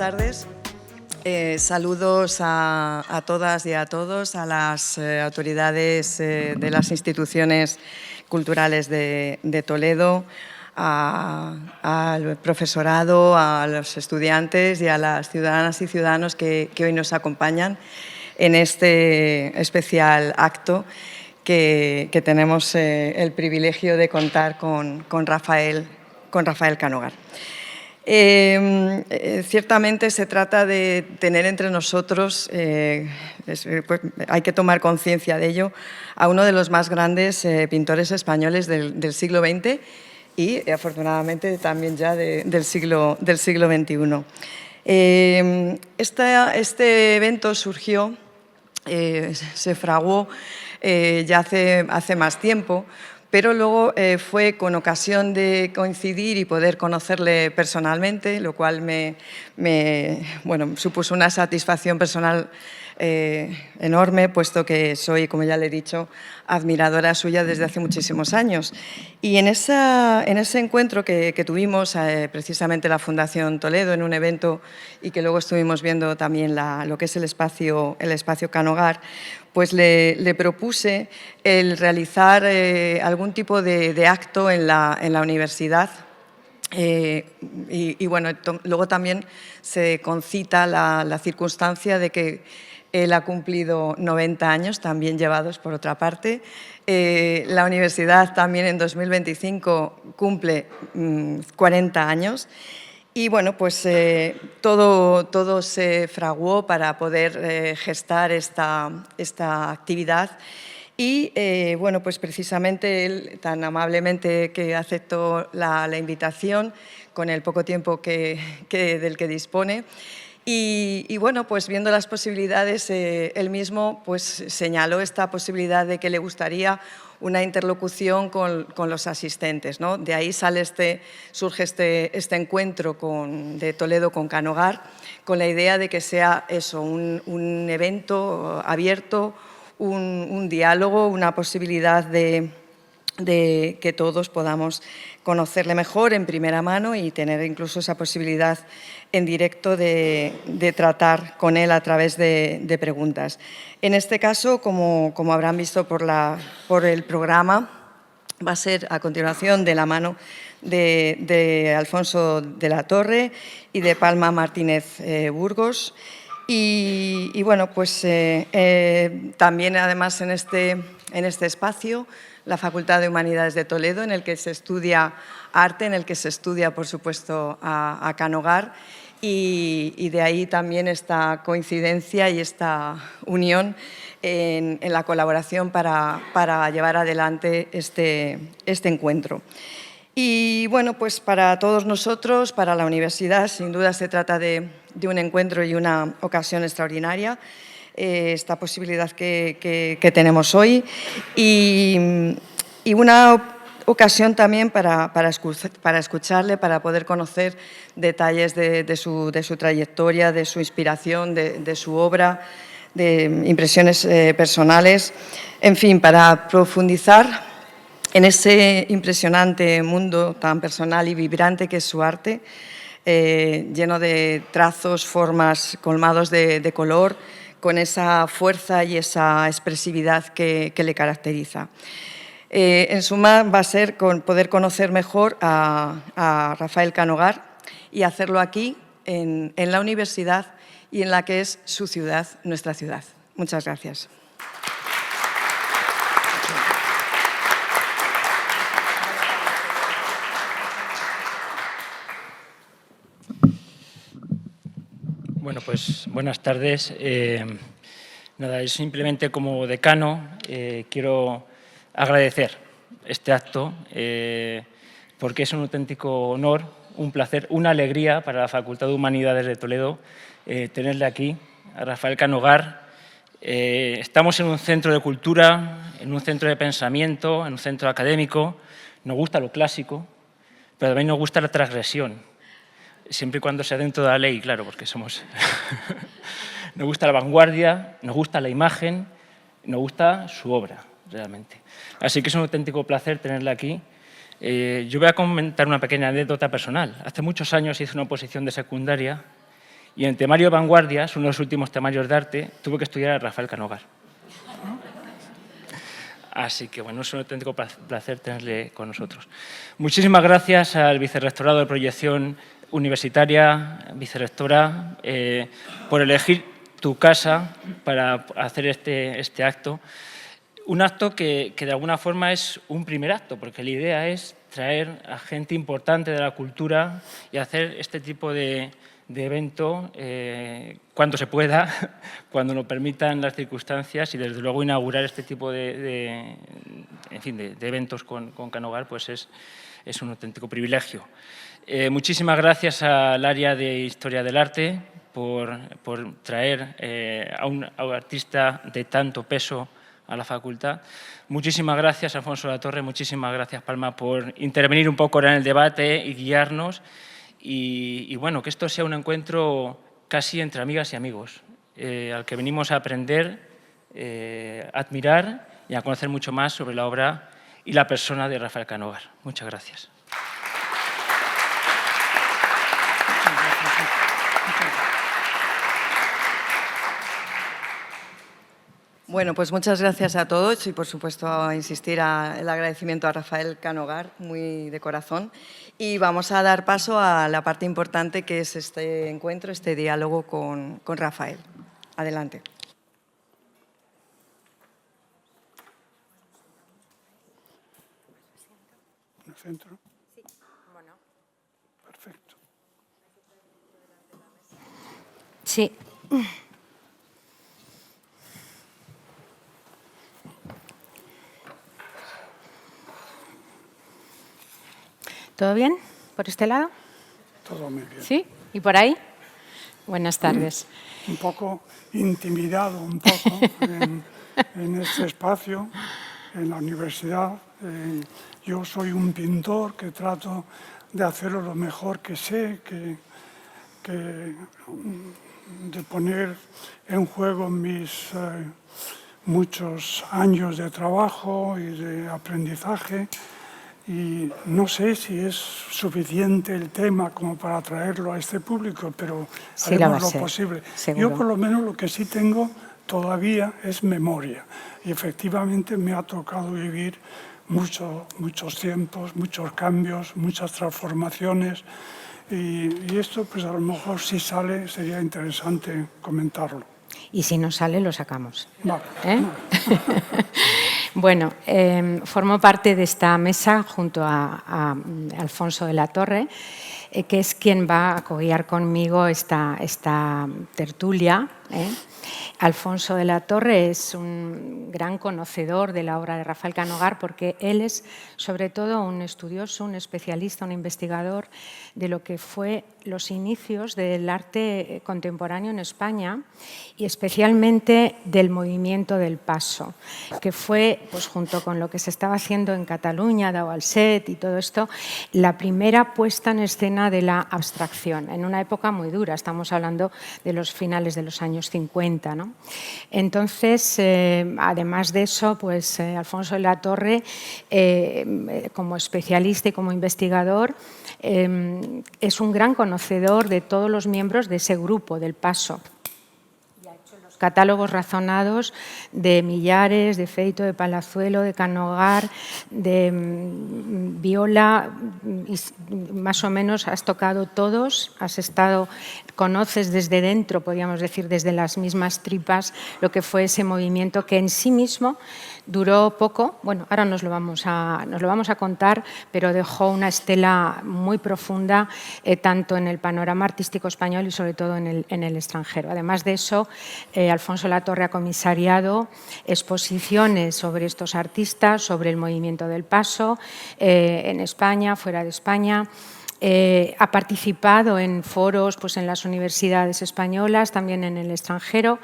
tardes. Saludos a todas y a todos, a las autoridades de las instituciones culturales de Toledo, al profesorado, a los estudiantes y a las ciudadanas y ciudadanos que hoy nos acompañan en este especial acto que tenemos el privilegio de contar con Rafael Canogar. Ciertamente se trata de tener entre nosotros, hay que tomar conciencia de ello, a uno de los más grandes pintores españoles del siglo XX y afortunadamente también ya del siglo XXI. Este evento surgió, se fraguó ya hace más tiempo, pero luego fue con ocasión de coincidir y poder conocerle personalmente, lo cual me supuso una satisfacción personal enorme, puesto que soy, como ya le he dicho, admiradora suya desde hace muchísimos años. Y en ese encuentro que tuvimos precisamente la Fundación Toledo en un evento y que luego estuvimos viendo también lo que es el espacio Canogar, pues le propuse el realizar algún tipo de acto en la universidad. Luego también se concita la circunstancia de que él ha cumplido 90 años, también llevados por otra parte. La universidad también en 2025 cumple 40 años. Y bueno, pues todo se fraguó para poder gestar esta actividad. Y pues precisamente él tan amablemente que aceptó la invitación con el poco tiempo del que dispone. Y bueno, pues viendo las posibilidades, él mismo pues señaló esta posibilidad de que le gustaría una interlocución con los asistentes, ¿no? De ahí surge este encuentro de Toledo con Canogar, con la idea de que sea eso, un evento abierto, un diálogo, una posibilidad de que todos podamos conocerle mejor en primera mano y tener incluso esa posibilidad en directo de tratar con él a través de preguntas. En este caso, como habrán visto por el programa, va a ser a continuación de la mano de Alfonso de la Torre y de Palma Martínez Burgos. Y bueno, pues también además en este espacio la Facultad de Humanidades de Toledo, en el que se estudia arte, en el que se estudia, por supuesto, a Canogar, y de ahí también esta coincidencia y esta unión en la colaboración para llevar adelante este encuentro. Y bueno, pues para todos nosotros, para la universidad, sin duda se trata de un encuentro y una ocasión extraordinaria, esta posibilidad que tenemos hoy y una ocasión también para escucharle, para poder conocer detalles de su trayectoria, de su inspiración, de su obra, de impresiones personales, en fin, para profundizar en ese impresionante mundo tan personal y vibrante que es su arte, lleno de trazos, formas, colmados de color, con esa fuerza y esa expresividad que le caracteriza. En suma, va a ser poder conocer mejor a Rafael Canogar y hacerlo aquí, en la universidad y en la que es su ciudad, nuestra ciudad. Muchas gracias. Bueno, pues buenas tardes. Nada, simplemente como decano quiero agradecer este acto porque es un auténtico honor, un placer, una alegría para la Facultad de Humanidades de Toledo tenerle aquí, a Rafael Canogar. Estamos en un centro de cultura, en un centro de pensamiento, en un centro académico. Nos gusta lo clásico, pero también nos gusta la transgresión. Siempre y cuando sea dentro de la ley, claro, porque somos... Nos gusta la vanguardia, nos gusta la imagen, nos gusta su obra, realmente. Así que es un auténtico placer tenerla aquí. Yo voy a comentar una pequeña anécdota personal. Hace muchos años hice una oposición de secundaria Y en el temario Vanguardias, uno de los últimos temarios de arte, tuve que estudiar a Rafael Canogar. Así que, bueno, es un auténtico placer tenerle con nosotros. Muchísimas gracias al Vicerrectorado de Proyección Universitaria, vicerrectora, por elegir tu casa para hacer este acto. Un acto que de alguna forma es un primer acto, porque la idea es traer a gente importante de la cultura y hacer este tipo de evento cuando se pueda, cuando lo permitan las circunstancias, y desde luego inaugurar este tipo de eventos con Canogar pues es un auténtico privilegio. Muchísimas gracias al área de Historia del Arte por traer a un artista de tanto peso a la facultad. Muchísimas gracias, Alfonso Latorre, muchísimas gracias, Palma, por intervenir un poco en el debate y guiarnos. Y bueno, que esto sea un encuentro casi entre amigas y amigos, al que venimos a aprender, a admirar y a conocer mucho más sobre la obra y la persona de Rafael Canogar. Muchas gracias. Bueno, pues muchas gracias a todos y, por supuesto, a insistir el agradecimiento a Rafael Canogar, muy de corazón. Y vamos a dar paso a la parte importante que es este encuentro, este diálogo con Rafael. Adelante. ¿En el centro? Sí, bueno. Perfecto. Sí. ¿Todo bien por este lado? Todo muy bien. ¿Sí? ¿Y por ahí? Buenas tardes. Un poco intimidado, en este espacio, en la universidad. Yo soy un pintor que trato de hacerlo lo mejor que sé, de poner en juego mis muchos años de trabajo y de aprendizaje. Y no sé si es suficiente el tema como para traerlo a este público, pero sí, haremos lo posible. Seguro. Yo por lo menos lo que sí tengo todavía es memoria. Y efectivamente me ha tocado vivir muchos tiempos, muchos cambios, muchas transformaciones. Y esto pues a lo mejor si sale sería interesante comentarlo. Y si no sale, lo sacamos. Vale. Bueno, formo parte de esta mesa junto a Alfonso de la Torre, que es quien va a co-guiar conmigo esta tertulia. Alfonso de la Torre es un gran conocedor de la obra de Rafael Canogar porque él es sobre todo un estudioso, un especialista, un investigador de lo que fue los inicios del arte contemporáneo en España y especialmente del movimiento del paso, que fue, pues, junto con lo que se estaba haciendo en Cataluña, Daualset y todo esto, la primera puesta en escena de la abstracción, en una época muy dura, estamos hablando de los finales de los años 50, ¿no? Entonces, además de eso, pues Alfonso de la Torre, como especialista y como investigador, es un gran conocedor de todos los miembros de ese grupo, del Paso. Y ha hecho los catálogos razonados de Millares, de Feito, de Palazuelo, de Canogar, de Viola, y más o menos has tocado todos, conoces desde dentro, podríamos decir, desde las mismas tripas, lo que fue ese movimiento que en sí mismo duró poco. Bueno, ahora nos lo vamos a contar, pero dejó una estela muy profunda tanto en el panorama artístico español y sobre todo en el extranjero. Además de eso, Alfonso Latorre ha comisariado exposiciones sobre estos artistas, sobre el movimiento del Paso, en España, fuera de España. Ha participado en foros, pues, en las universidades españolas, también en el extranjero,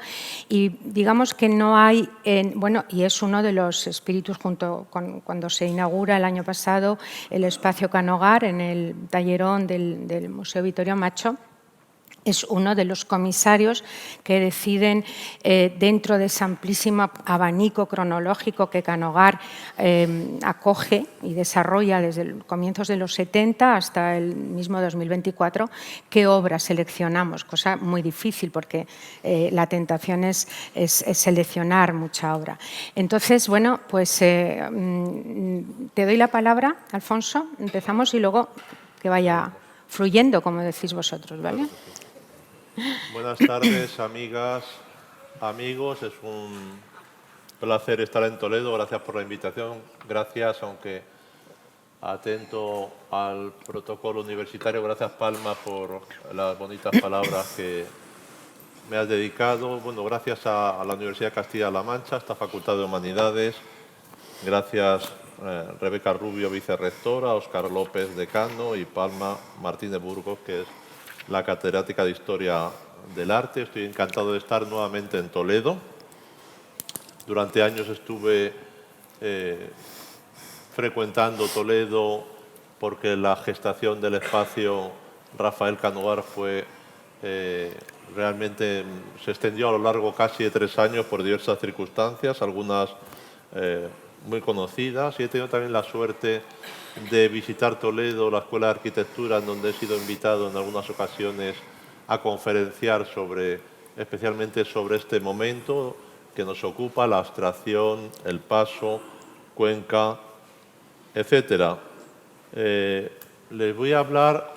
y digamos que no hay, bueno, y es uno de los espíritus, junto con cuando se inaugura el año pasado el espacio Canogar en el tallerón del Museo Vittorio Macho. es uno de los comisarios que deciden, dentro de ese amplísimo abanico cronológico que Canogar acoge y desarrolla desde comienzos de los 70 hasta el mismo 2024, qué obras seleccionamos, cosa muy difícil porque la tentación es seleccionar mucha obra. Entonces, bueno, pues te doy la palabra, Alfonso, empezamos y luego que vaya fluyendo, como decís vosotros, ¿vale? Buenas tardes, amigas, amigos. Es un placer estar en Toledo. Gracias por la invitación. Gracias, aunque atento al protocolo universitario. Gracias, Palma, por las bonitas palabras que me has dedicado. Bueno, gracias a la Universidad de Castilla-La Mancha, a esta Facultad de Humanidades. Gracias, Rebeca Rubio, vicerrectora, Óscar López, decano, y Palma Martínez Burgos, que es la catedrática de Historia del Arte. Estoy encantado de estar nuevamente en Toledo. Durante años estuve frecuentando Toledo porque la gestación del espacio Rafael Canogar fue realmente se extendió a lo largo casi de 3 años por diversas circunstancias, algunas muy conocidas, y he tenido también la suerte de visitar Toledo, la Escuela de Arquitectura, en donde he sido invitado en algunas ocasiones a conferenciar especialmente sobre este momento que nos ocupa, la abstracción, el paso, Cuenca, etc. Les voy a hablar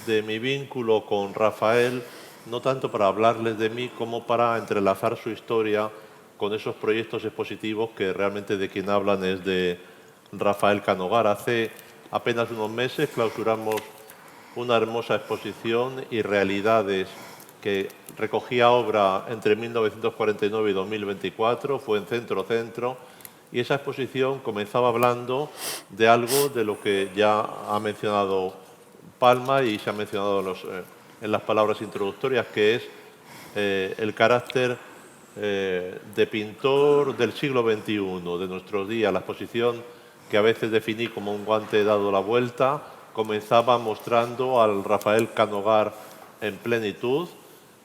de mi vínculo con Rafael, no tanto para hablarles de mí como para entrelazar su historia con esos proyectos expositivos que realmente de quien hablan es de Rafael Canogar. Hace apenas unos meses clausuramos una hermosa exposición y realidades que recogía obra entre 1949 y 2024, fue en Centro, y esa exposición comenzaba hablando de algo de lo que ya ha mencionado Palma y se ha mencionado en las palabras introductorias, que es el carácter de pintor del siglo XXI, de nuestros días. La exposición, que a veces definí como un guante dado la vuelta, comenzaba mostrando al Rafael Canogar en plenitud,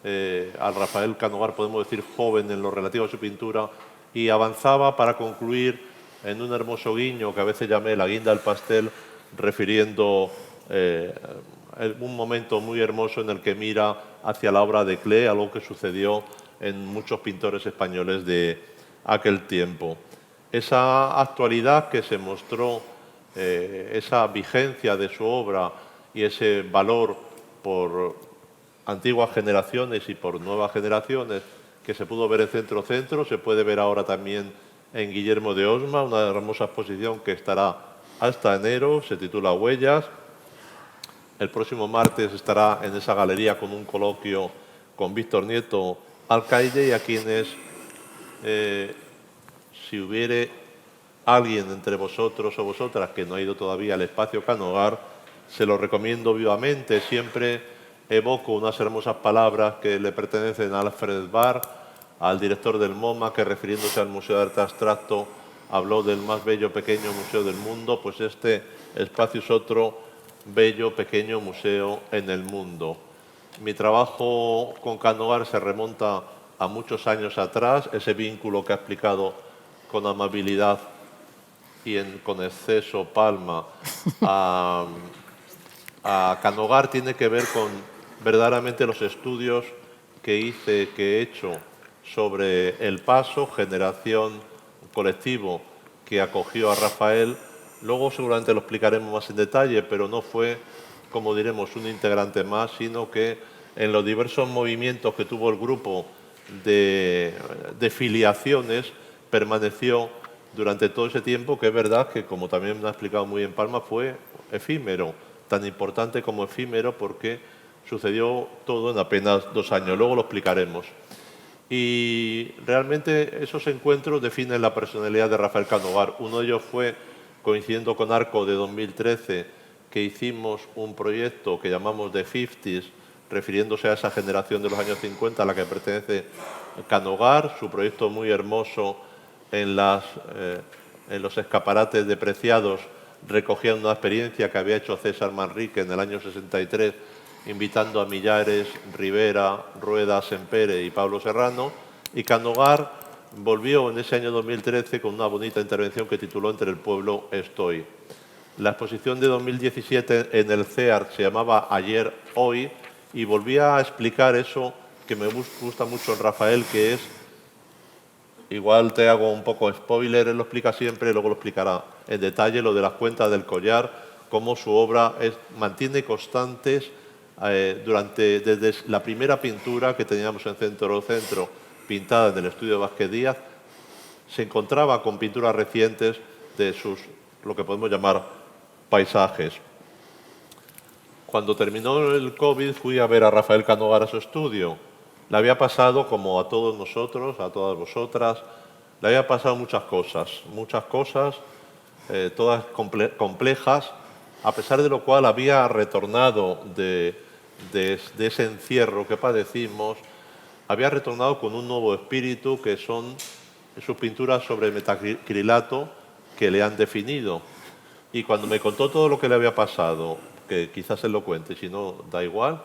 al Rafael Canogar, podemos decir, joven en lo relativo a su pintura, y avanzaba para concluir en un hermoso guiño que a veces llamé la guinda del pastel, refiriendo un momento muy hermoso en el que mira hacia la obra de Klee, algo que sucedió en muchos pintores españoles de aquel tiempo. Esa actualidad que se mostró, esa vigencia de su obra y ese valor por antiguas generaciones y por nuevas generaciones que se pudo ver en Centro, se puede ver ahora también en Guillermo de Osma, una hermosa exposición que estará hasta enero, se titula Huellas. El próximo martes estará en esa galería con un coloquio con Víctor Nieto Alcaide, y a quienes, si hubiere alguien entre vosotros o vosotras que no ha ido todavía al espacio Canogar, se lo recomiendo vivamente. Siempre evoco unas hermosas palabras que le pertenecen a Alfred Barr, al director del MoMA, que refiriéndose al Museo de Arte Abstracto habló del más bello pequeño museo del mundo. Pues este espacio es otro bello pequeño museo en el mundo. Mi trabajo con Canogar se remonta a muchos años atrás. Ese vínculo que ha explicado con amabilidad y con exceso Palma a Canogar tiene que ver con verdaderamente los estudios que he hecho sobre el paso, generación, colectivo que acogió a Rafael. Luego seguramente lo explicaremos más en detalle, pero no fue, como diremos, un integrante más, sino que en los diversos movimientos que tuvo el grupo de filiaciones permaneció durante todo ese tiempo, que es verdad que, como también me ha explicado muy bien Palma, fue efímero, tan importante como efímero, porque sucedió todo en apenas 2 años. Luego lo explicaremos. Y realmente esos encuentros definen la personalidad de Rafael Canogar. Uno de ellos fue, coincidiendo con Arco de 2013, que hicimos un proyecto que llamamos The 50s, refiriéndose a esa generación de los años 50 a la que pertenece Canogar, su proyecto muy hermoso en los escaparates de Preciados recogía una experiencia que había hecho César Manrique en el año 63 invitando a Millares, Rivera, Rueda, Sempere y Pablo Serrano, y Canogar volvió en ese año 2013 con una bonita intervención que tituló Entre el pueblo estoy. La exposición de 2017 en el CEART se llamaba Ayer, Hoy, y volvía a explicar eso que me gusta mucho en Rafael, que es, igual te hago un poco spoiler, él lo explica siempre, luego lo explicará en detalle, lo de las cuentas del collar, cómo su obra mantiene constantes desde la primera pintura que teníamos en Centro pintada en el estudio Vázquez Díaz, se encontraba con pinturas recientes de sus, lo que podemos llamar, paisajes. Cuando terminó el COVID fui a ver a Rafael Canogar a su estudio. Le había pasado, como a todos nosotros, a todas vosotras, le había pasado muchas cosas, todas complejas, a pesar de lo cual había retornado de ese encierro que padecimos, había retornado con un nuevo espíritu, que son sus pinturas sobre metacrilato que le han definido. Y cuando me contó todo lo que le había pasado, que quizás él lo cuente, si no, da igual,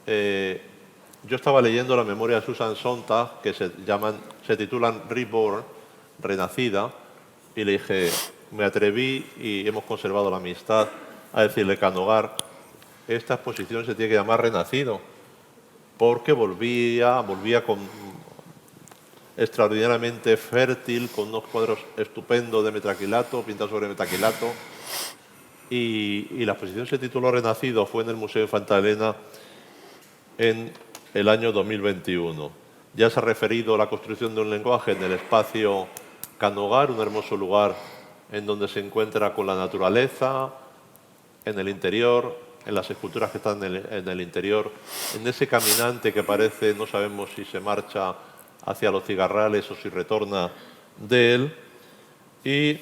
yo estaba leyendo la memoria de Susan Sontag, que se titulan Reborn, Renacida, y le dije, me atreví y hemos conservado la amistad a decirle, Canogar, esta exposición se tiene que llamar Renacido, porque volvía extraordinariamente fértil, con unos cuadros estupendos de metacrilato, pintados sobre metacrilato, y la exposición se tituló Renacido, fue en el Museo Infanta Elena en el año 2021. Ya se ha referido a la construcción de un lenguaje en el espacio Canogar, un hermoso lugar en donde se encuentra con la naturaleza, en el interior, en las esculturas que están en el interior, en ese caminante que parece, no sabemos si se marcha hacia los cigarrales o si retorna de él. Y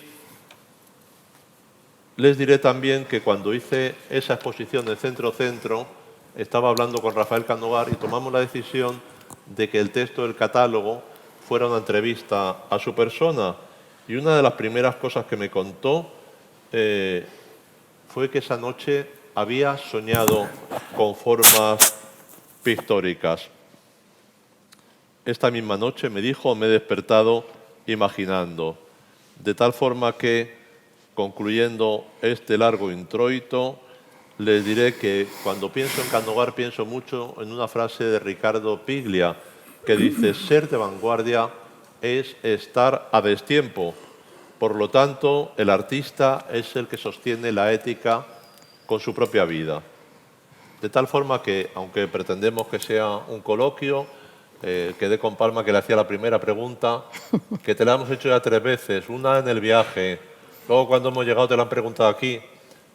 les diré también que cuando hice esa exposición en Centro, estaba hablando con Rafael Canogar y tomamos la decisión de que el texto del catálogo fuera una entrevista a su persona. Y una de las primeras cosas que me contó fue que esa noche había soñado con formas pictóricas. Esta misma noche, me dijo, me he despertado imaginando, de tal forma que, concluyendo este largo introito, les diré que cuando pienso en Canogar pienso mucho en una frase de Ricardo Piglia que dice, ser de vanguardia es estar a destiempo. Por lo tanto, el artista es el que sostiene la ética con su propia vida. De tal forma que, aunque pretendemos que sea un coloquio, quedé con Palma que le hacía la primera pregunta, que te la hemos hecho ya 3 veces, una en el viaje, luego cuando hemos llegado te la han preguntado aquí,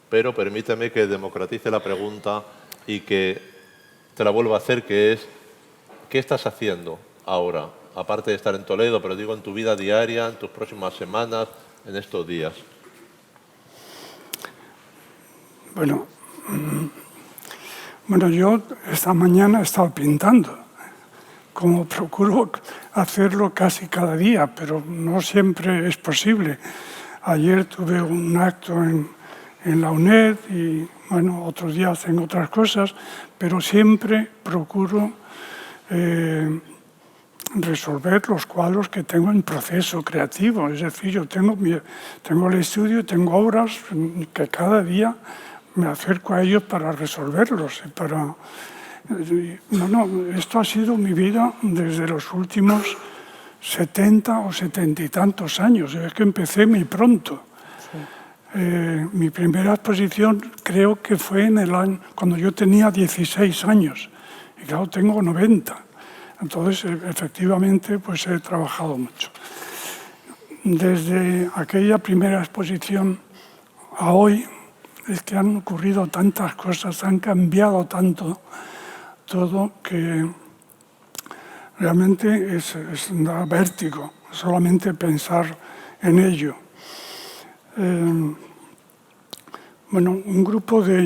pero permíteme que democratice la pregunta y que te la vuelva a hacer, que es, ¿qué estás haciendo ahora? Aparte de estar en Toledo, pero digo en tu vida diaria, en tus próximas semanas, en estos días. Bueno, yo esta mañana he estado pintando, como procuro hacerlo casi cada día, pero no siempre es posible. Ayer tuve un acto en la UNED y, bueno, otros días en otras cosas, pero siempre procuro resolver los cuadros que tengo en proceso creativo. Es decir, yo tengo el estudio, tengo obras que cada día me acerco a ellos para resolverlos. Esto ha sido mi vida desde los últimos 70 o 70 y tantos años. Es que empecé muy pronto. Sí. Mi primera exposición creo que fue en el año cuando yo tenía 16 años. Y claro, tengo 90. Entonces, efectivamente, pues he trabajado mucho. Desde aquella primera exposición a hoy, es que han ocurrido tantas cosas, han cambiado tanto todo, que realmente da vértigo solamente pensar en ello.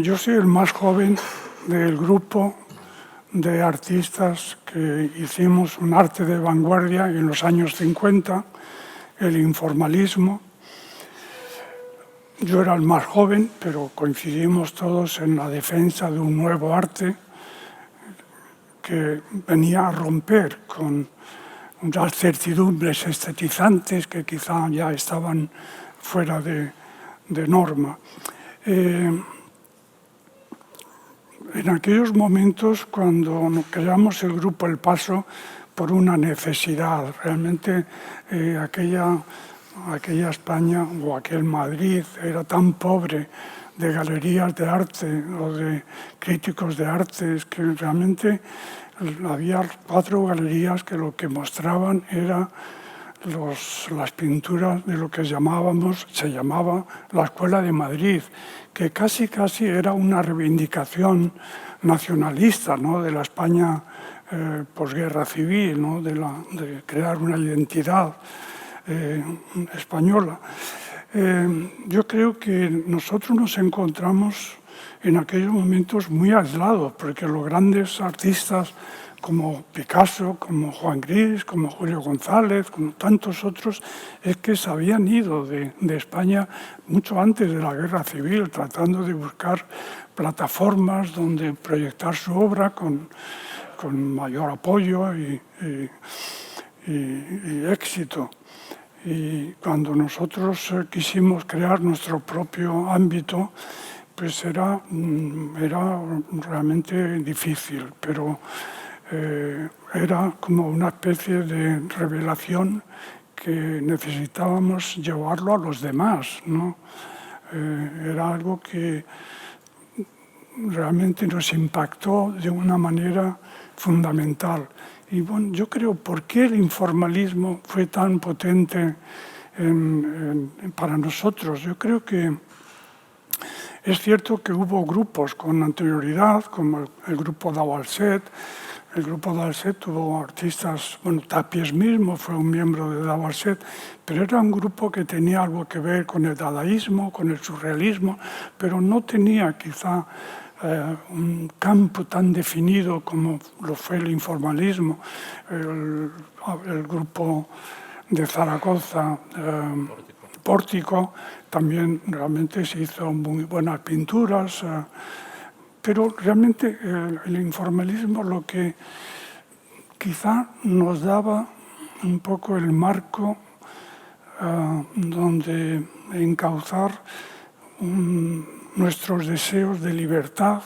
Yo soy el más joven del grupo de artistas que hicimos un arte de vanguardia en los años 50, el informalismo. Yo era el más joven, pero coincidimos todos en la defensa de un nuevo arte, que venía a romper con unas certidumbres estetizantes que quizá ya estaban fuera de norma. En aquellos momentos, cuando creamos el grupo El Paso por una necesidad, realmente aquella España o aquel Madrid era tan pobre de galerías de arte o de críticos de arte, es que realmente había 4 galerías que lo que mostraban era las pinturas de lo que se llamaba la Escuela de Madrid, que casi era una reivindicación nacionalista, ¿no?, de la España posguerra civil, ¿no?, de crear una identidad española. Yo creo que nosotros nos encontramos en aquellos momentos muy aislados, porque los grandes artistas como Picasso, como Juan Gris, como Julio González, como tantos otros, es que se habían ido de España mucho antes de la Guerra Civil, tratando de buscar plataformas donde proyectar su obra con mayor apoyo y éxito. Y cuando nosotros quisimos crear nuestro propio ámbito, pues era realmente difícil, pero era como una especie de revelación que necesitábamos llevarlo a los demás, ¿no? Era algo que realmente nos impactó de una manera fundamental. Y bueno, yo creo, ¿por qué el informalismo fue tan potente para nosotros? Yo creo que es cierto que hubo grupos con anterioridad, como el grupo Daualset. El grupo Daualset tuvo artistas, bueno, Tapies mismo fue un miembro de Daualset, pero era un grupo que tenía algo que ver con el dadaísmo, con el surrealismo, pero no tenía quizá un campo tan definido como lo fue el informalismo. El grupo de Zaragoza, Pórtico, también realmente se hizo muy buenas pinturas, pero realmente el informalismo lo que quizá nos daba un poco el marco donde encauzar nuestros deseos de libertad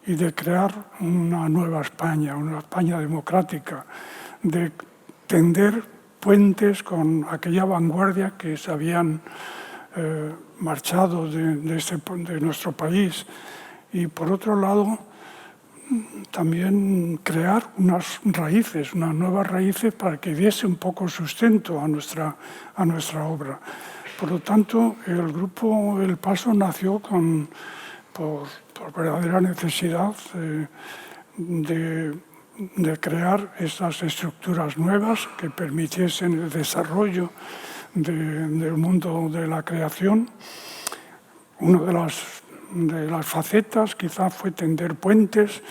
y de crear una nueva España, una España democrática, de tender puentes con aquella vanguardia que se habían marchado de nuestro país. Y por otro lado, también crear unas nuevas raíces para que diese un poco sustento a nuestra obra. Por lo tanto, el grupo El Paso nació por verdadera necesidad de crear esas estructuras nuevas que permitiesen el desarrollo del mundo de la creación. Una de las facetas quizá fue tender puentes,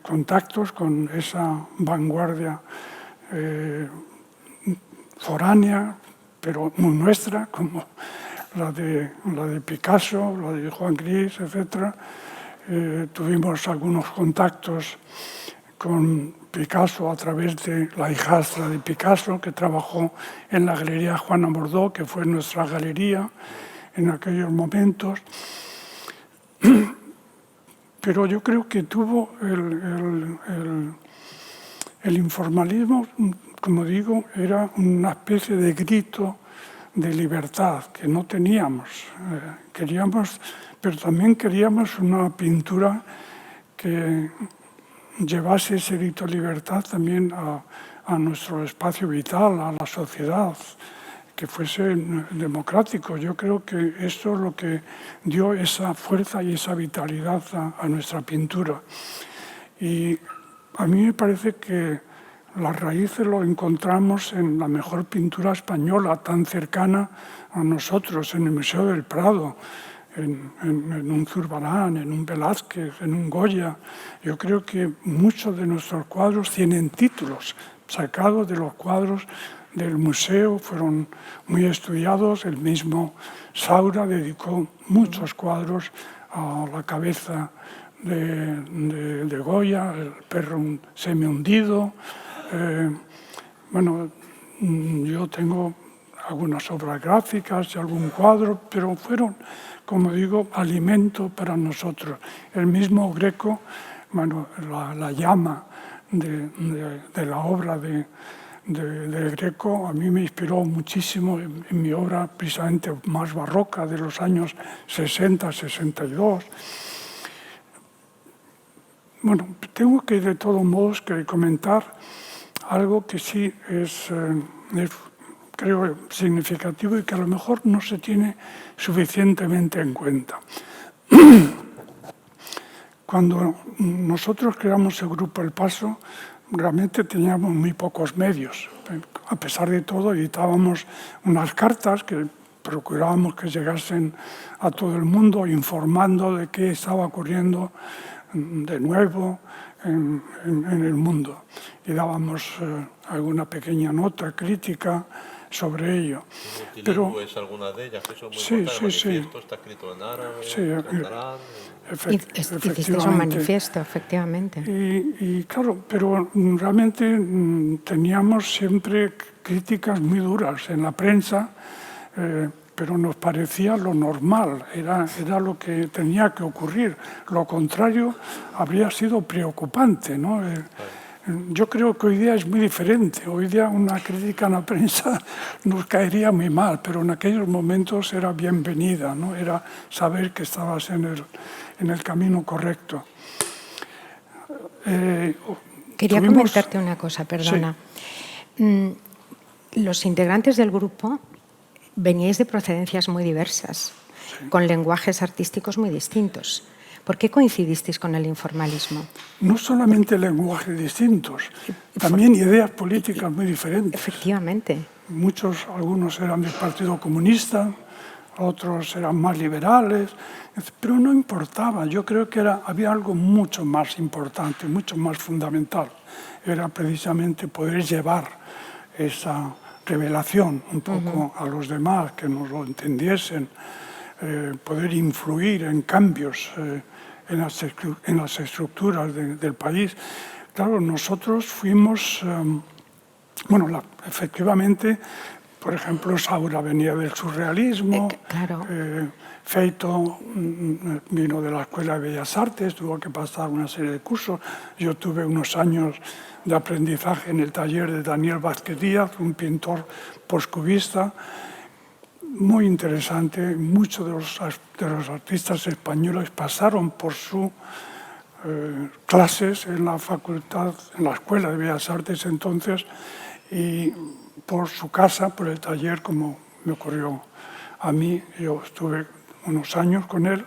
contactos con esa vanguardia foránea, pero muy nuestra, como la de Picasso, la de Juan Gris, etc. Tuvimos algunos contactos con Picasso a través de la hijastra de Picasso, que trabajó en la Galería Juana Bordó, que fue nuestra galería en aquellos momentos. Pero yo creo que tuvo el informalismo, como digo, era una especie de grito de libertad que no teníamos. Pero también queríamos una pintura que llevase ese grito de libertad también a nuestro espacio vital, a la sociedad, que fuese democrático. Yo creo que esto es lo que dio esa fuerza y esa vitalidad a nuestra pintura. Y a mí me parece que las raíces lo encontramos en la mejor pintura española, tan cercana a nosotros, en el Museo del Prado, en un Zurbarán, en un Velázquez, en un Goya. Yo creo que muchos de nuestros cuadros tienen títulos sacados de los cuadros del museo, fueron muy estudiados. El mismo Saura dedicó muchos cuadros a la cabeza de Goya, el perro semi-hundido. Bueno, yo tengo algunas obras gráficas y algún cuadro, pero fueron, como digo, alimento para nosotros. El mismo Greco, bueno, la llama de la obra de Greco a mí me inspiró muchísimo en mi obra precisamente más barroca de los años 60, 62. Bueno, tengo que de todos modos que comentar algo que sí es creo significativo y que a lo mejor no se tiene suficientemente en cuenta. Cuando nosotros creamos el Grupo El Paso, realmente teníamos muy pocos medios. A pesar de todo, editábamos unas cartas que procurábamos que llegasen a todo el mundo, informando de qué estaba ocurriendo de nuevo en el mundo. Y dábamos alguna pequeña nota crítica sobre ello. Pero es alguna de ellas, eso es muy importante. Sí. Está escrito en árabe, Sí, Hiciste un manifiesto, efectivamente. Y claro, pero realmente teníamos siempre críticas muy duras en la prensa, pero nos parecía lo normal, era lo que tenía que ocurrir. Lo contrario habría sido preocupante, ¿no? Yo creo que hoy día es muy diferente. Hoy día una crítica en la prensa nos caería muy mal, pero en aquellos momentos era bienvenida, ¿no? Era saber que estabas en el camino correcto. Quería comentarte una cosa, perdona. Sí. Los integrantes del grupo veníais de procedencias muy diversas, con lenguajes artísticos muy distintos. ¿Por qué coincidisteis con el informalismo? No solamente lenguajes distintos, también ideas políticas muy diferentes. Efectivamente. Algunos eran del Partido Comunista, otros eran más liberales, pero no importaba. Yo creo que había algo mucho más importante, mucho más fundamental. Era precisamente poder llevar esa revelación un poco a los demás, que nos lo entendiesen, poder influir en cambios en las estructuras del país. Claro, nosotros fuimos, efectivamente, por ejemplo, Saura venía del surrealismo, claro. Feito vino de la Escuela de Bellas Artes, tuvo que pasar una serie de cursos. Yo tuve unos años de aprendizaje en el taller de Daniel Vázquez Díaz, un pintor postcubista, muy interesante. Muchos de los artistas españoles pasaron por sus clases en la facultad, en la Escuela de Bellas Artes entonces, y por su casa, por el taller, como me ocurrió a mí. Yo estuve unos años con él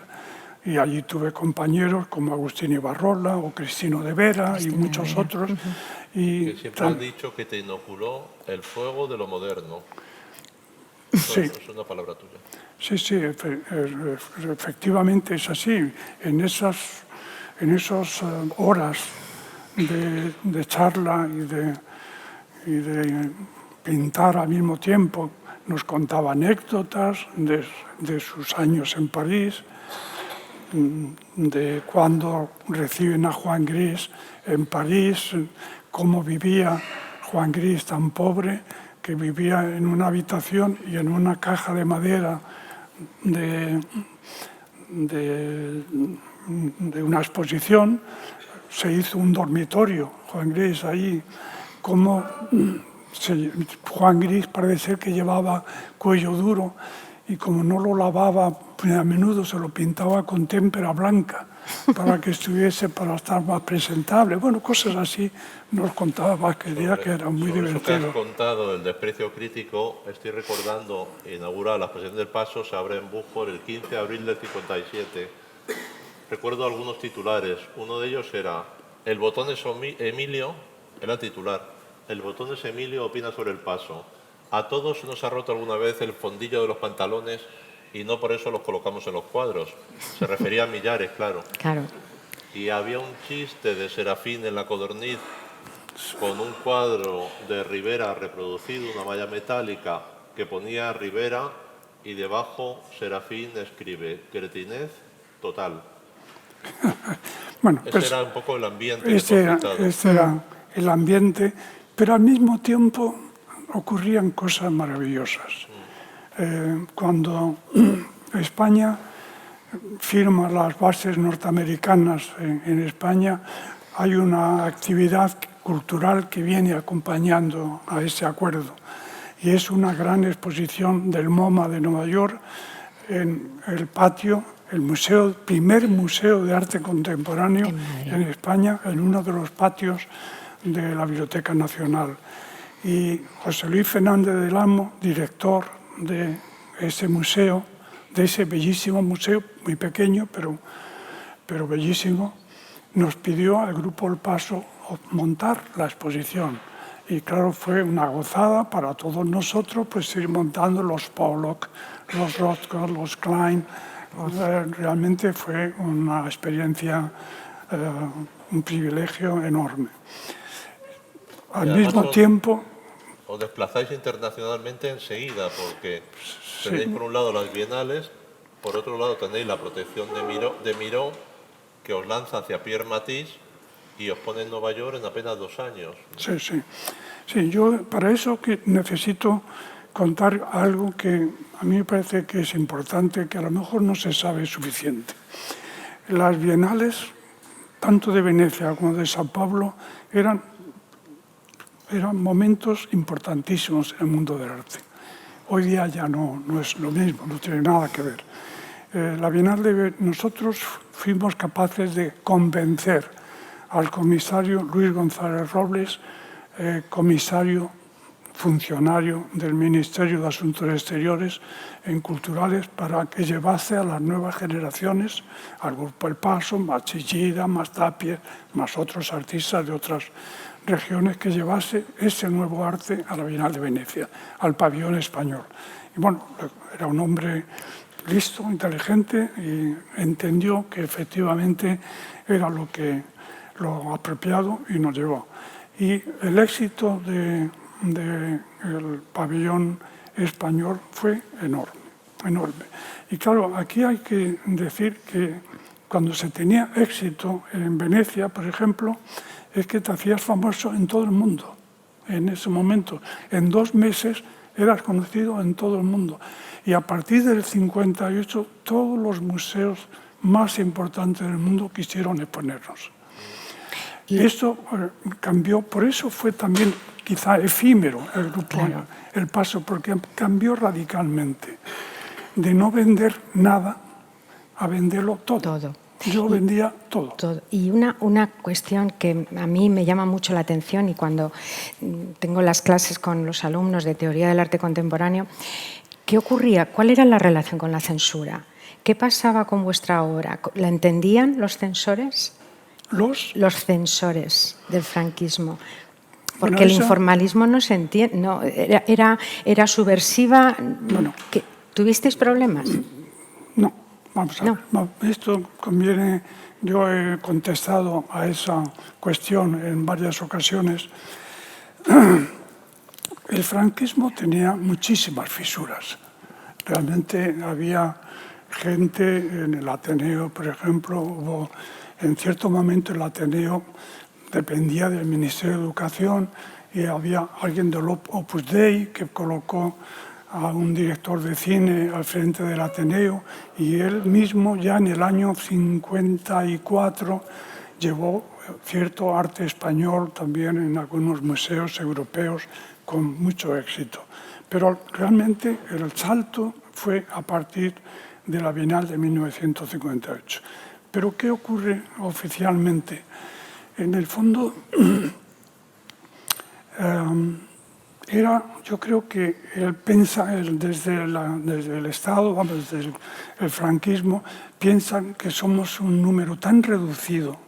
y allí tuve compañeros como Agustín Ibarrola o Cristino de Vera y muchos otros. Que siempre han dicho que te inoculó el fuego de lo moderno. Sí. Es una palabra tuya. Sí, efectivamente es así. En esas horas de charla y de pintar al mismo tiempo, nos contaba anécdotas de sus años en París, de cuando reciben a Juan Gris en París, cómo vivía Juan Gris tan pobre, que vivía en una habitación y en una caja de madera de una exposición se hizo un dormitorio, Juan Gris ahí, como Juan Gris parece ser que llevaba cuello duro y como no lo lavaba, pues a menudo se lo pintaba con témpera blanca para que estuviese, para estar más presentable. Bueno, cosas así nos contaba Vázquez Díaz, que era muy divertido. Eso que has contado, el desprecio crítico, estoy recordando, inaugurar la exposición del Paso, se abre en Búfort el 15 de abril del 57. Recuerdo algunos titulares. Uno de ellos era: el botón es Emilio, era titular. El botón es Emilio opina sobre el Paso. A todos nos ha roto alguna vez el fondillo de los pantalones y no por eso los colocamos en los cuadros. Se refería a Millares, claro. Claro. Y había un chiste de Serafín en la Codorniz con un cuadro de Rivera reproducido, una malla metálica que ponía Rivera y debajo Serafín escribe: cretinez total. Bueno, Ese pues era un poco el ambiente que tú ese has citado. era el ambiente, pero al mismo tiempo ocurrían cosas maravillosas. Cuando España firma las bases norteamericanas en España, hay una actividad cultural que viene acompañando a ese acuerdo, y es una gran exposición del MoMA de Nueva York en el patio, el primer museo de arte contemporáneo en España, en uno de los patios de la Biblioteca Nacional. Y José Luis Fernández del Amo, director de ese museo, de ese bellísimo museo, muy pequeño, pero bellísimo, nos pidió al Grupo El Paso montar la exposición. Y claro, fue una gozada para todos nosotros pues ir montando los Pollock, los Rothko, los Klein. Realmente fue una experiencia, un privilegio enorme. Al mismo tiempo... Os desplazáis internacionalmente enseguida, porque tenéis por un lado las bienales, por otro lado tenéis la protección de Miró, que os lanza hacia Pierre Matisse y os pone en Nueva York en apenas 2 años. Sí, sí. Sí, yo para eso que necesito contar algo que a mí me parece que es importante, que a lo mejor no se sabe suficiente. Las bienales, tanto de Venecia como de Sao Paulo, eran momentos importantísimos en el mundo del arte. Hoy día ya no es lo mismo, no tiene nada que ver. La Bienal nosotros fuimos capaces de convencer al comisario Luis González Robles, comisario funcionario del Ministerio de Asuntos Exteriores en Culturales, para que llevase a las nuevas generaciones, al Grupo El Paso, más Chillida, más Tapia, más otros artistas de otras regiones, que llevase ese nuevo arte a la Bienal de Venecia, al pabellón español. Y bueno, era un hombre listo, inteligente, y entendió que efectivamente era lo apropiado y nos llevó. Y el éxito del pabellón español fue enorme, enorme. Y claro, aquí hay que decir que cuando se tenía éxito en Venecia, por ejemplo, es que te hacías famoso en todo el mundo. En ese momento, en 2 meses, eras conocido en todo el mundo. Y a partir del 58, todos los museos más importantes del mundo quisieron exponernos. Y esto cambió, por eso fue también quizá efímero el grupo, claro, El Paso, porque cambió radicalmente de no vender nada a venderlo todo. Yo vendía todo. Y una cuestión que a mí me llama mucho la atención, y cuando tengo las clases con los alumnos de Teoría del Arte Contemporáneo, ¿qué ocurría? ¿Cuál era la relación con la censura? ¿Qué pasaba con vuestra obra? ¿La entendían los censores? Los censores del franquismo. Porque bueno, el informalismo no se entiende, no, era subversiva. Bueno, ¿tuvisteis problemas? No, vamos a ver. No, esto conviene, yo he contestado a esa cuestión en varias ocasiones. El franquismo tenía muchísimas fisuras. Realmente había gente en el Ateneo, por ejemplo, hubo... En cierto momento el Ateneo dependía del Ministerio de Educación y había alguien del Opus Dei que colocó a un director de cine al frente del Ateneo, y él mismo ya en el año 54 llevó cierto arte español también en algunos museos europeos con mucho éxito. Pero realmente el salto fue a partir de la Bienal de 1958. Pero ¿qué ocurre oficialmente? En el fondo, yo creo que desde el Estado, desde el franquismo, piensan que somos un número tan reducido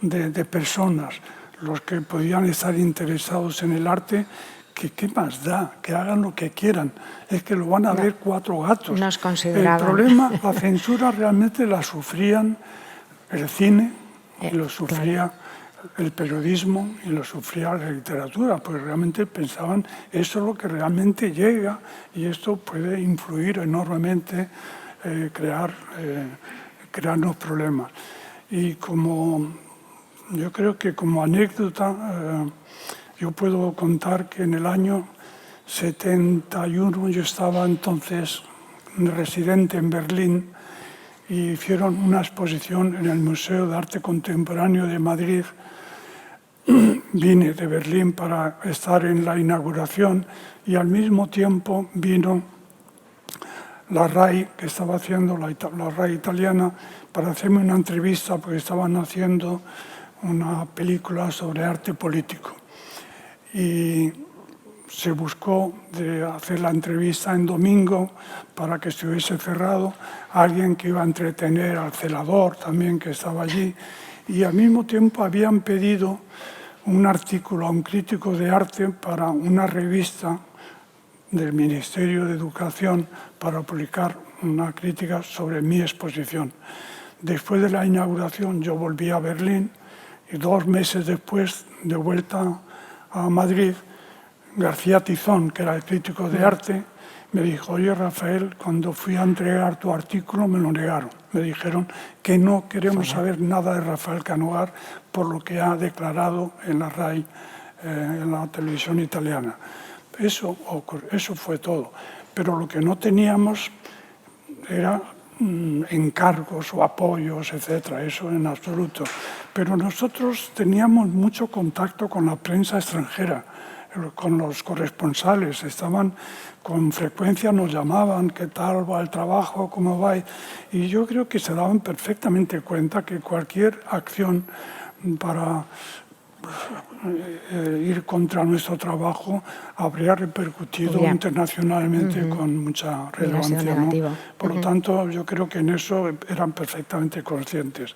de personas los que podían estar interesados en el arte, que qué más da, que hagan lo que quieran, es que lo van a ver 4 gatos. No es considerado. El problema, la censura realmente la sufrían el cine, y lo sufría el periodismo, y lo sufría la literatura, porque realmente pensaban eso es lo que realmente llega, y esto puede influir enormemente, crearnos problemas. Y yo creo que como anécdota, yo puedo contar que en el año 71 yo estaba entonces residente en Berlín y hicieron una exposición en el Museo de Arte Contemporáneo de Madrid. Vine de Berlín para estar en la inauguración y al mismo tiempo vino la RAI, que estaba haciendo la RAI italiana, para hacerme una entrevista porque estaban haciendo una película sobre arte político. Y se buscó de hacer la entrevista en domingo para que estuviese cerrado, alguien que iba a entretener al celador también que estaba allí, y al mismo tiempo habían pedido un artículo a un crítico de arte para una revista del Ministerio de Educación para publicar una crítica sobre mi exposición. Después de la inauguración yo volví a Berlín y 2 meses después, de vuelta a Madrid, García Tizón, que era el crítico de arte, me dijo: oye, Rafael, cuando fui a entregar tu artículo me lo negaron. Me dijeron que no queremos saber nada de Rafael Canogar por lo que ha declarado en la RAI, en la televisión italiana. Eso fue todo. Pero lo que no teníamos era encargos o apoyos, etcétera, eso en absoluto. Pero nosotros teníamos mucho contacto con la prensa extranjera, con los corresponsales, con frecuencia nos llamaban, ¿qué tal va el trabajo? ¿Cómo va? Y yo creo que se daban perfectamente cuenta que cualquier acción para ir contra nuestro trabajo habría repercutido internacionalmente con mucha relevancia, ¿no? Por lo tanto, yo creo que en eso eran perfectamente conscientes.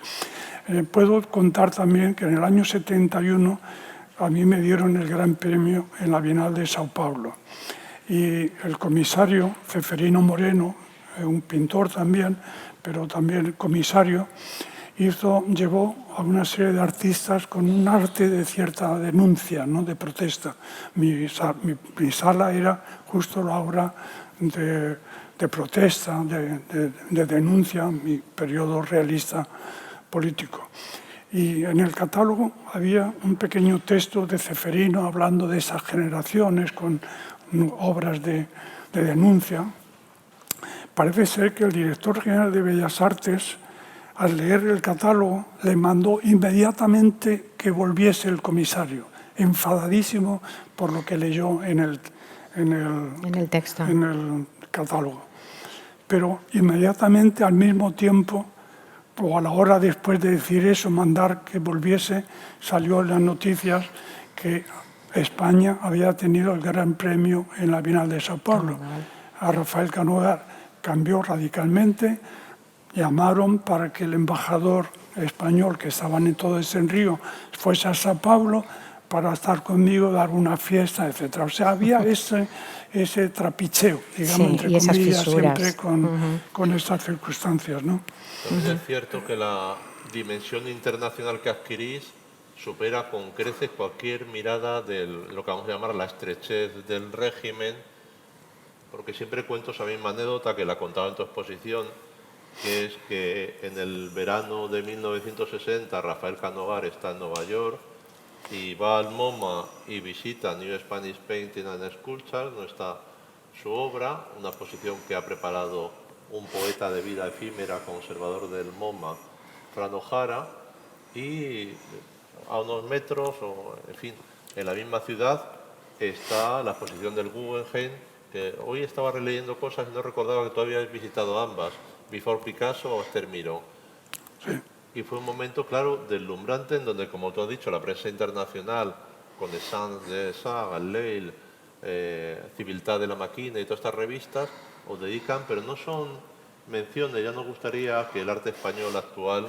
Puedo contar también que en el año 71 a mí me dieron el gran premio en la Bienal de Sao Paulo. Y el comisario, Ceferino Moreno, un pintor también, pero también comisario, llevó a una serie de artistas con un arte de cierta denuncia, ¿no?, de protesta. Mi sala era justo la obra de protesta, de denuncia, mi periodo realista político. Y en el catálogo había un pequeño texto de Ceferino hablando de esas generaciones con obras de denuncia. Parece ser que el director general de Bellas Artes, al leer el catálogo, le mandó inmediatamente que volviese el comisario, enfadadísimo por lo que leyó en el texto, en el catálogo. Pero inmediatamente, al mismo tiempo, o a la hora después de decir eso, mandar que volviese, salió en las noticias que España había tenido el gran premio en la Bienal de Sao Paulo. A Rafael Canogar cambió radicalmente. Llamaron para que el embajador español, que estaba en todo ese río, fuese a Sao Paulo para estar conmigo, dar una fiesta, etc. O sea, había ese trapicheo, digamos, entre comillas, siempre con estas circunstancias, ¿no? También es cierto que la dimensión internacional que adquirís supera con creces cualquier mirada de lo que vamos a llamar la estrechez del régimen, porque siempre cuento esa misma anécdota que la contaba en tu exposición, que es que en el verano de 1960 Rafael Canogar está en Nueva York y va al MoMA y visita New Spanish Painting and Sculpture, donde está su obra, una exposición que ha preparado un poeta de vida efímera, conservador del MoMA, Fran O'Hara, y a unos metros, o en fin, en la misma ciudad, está la exposición del Guggenheim, que hoy estaba releyendo cosas y no recordaba que tú habías visitado ambas, Before Picasso o Esther Miró. Sí. Y fue un momento, claro, deslumbrante en donde, como tú has dicho, la prensa internacional, con Essence de Saga, Leil, Civiltà de la Máquina y todas estas revistas, os dedican, pero no son menciones. Ya nos gustaría que el arte español actual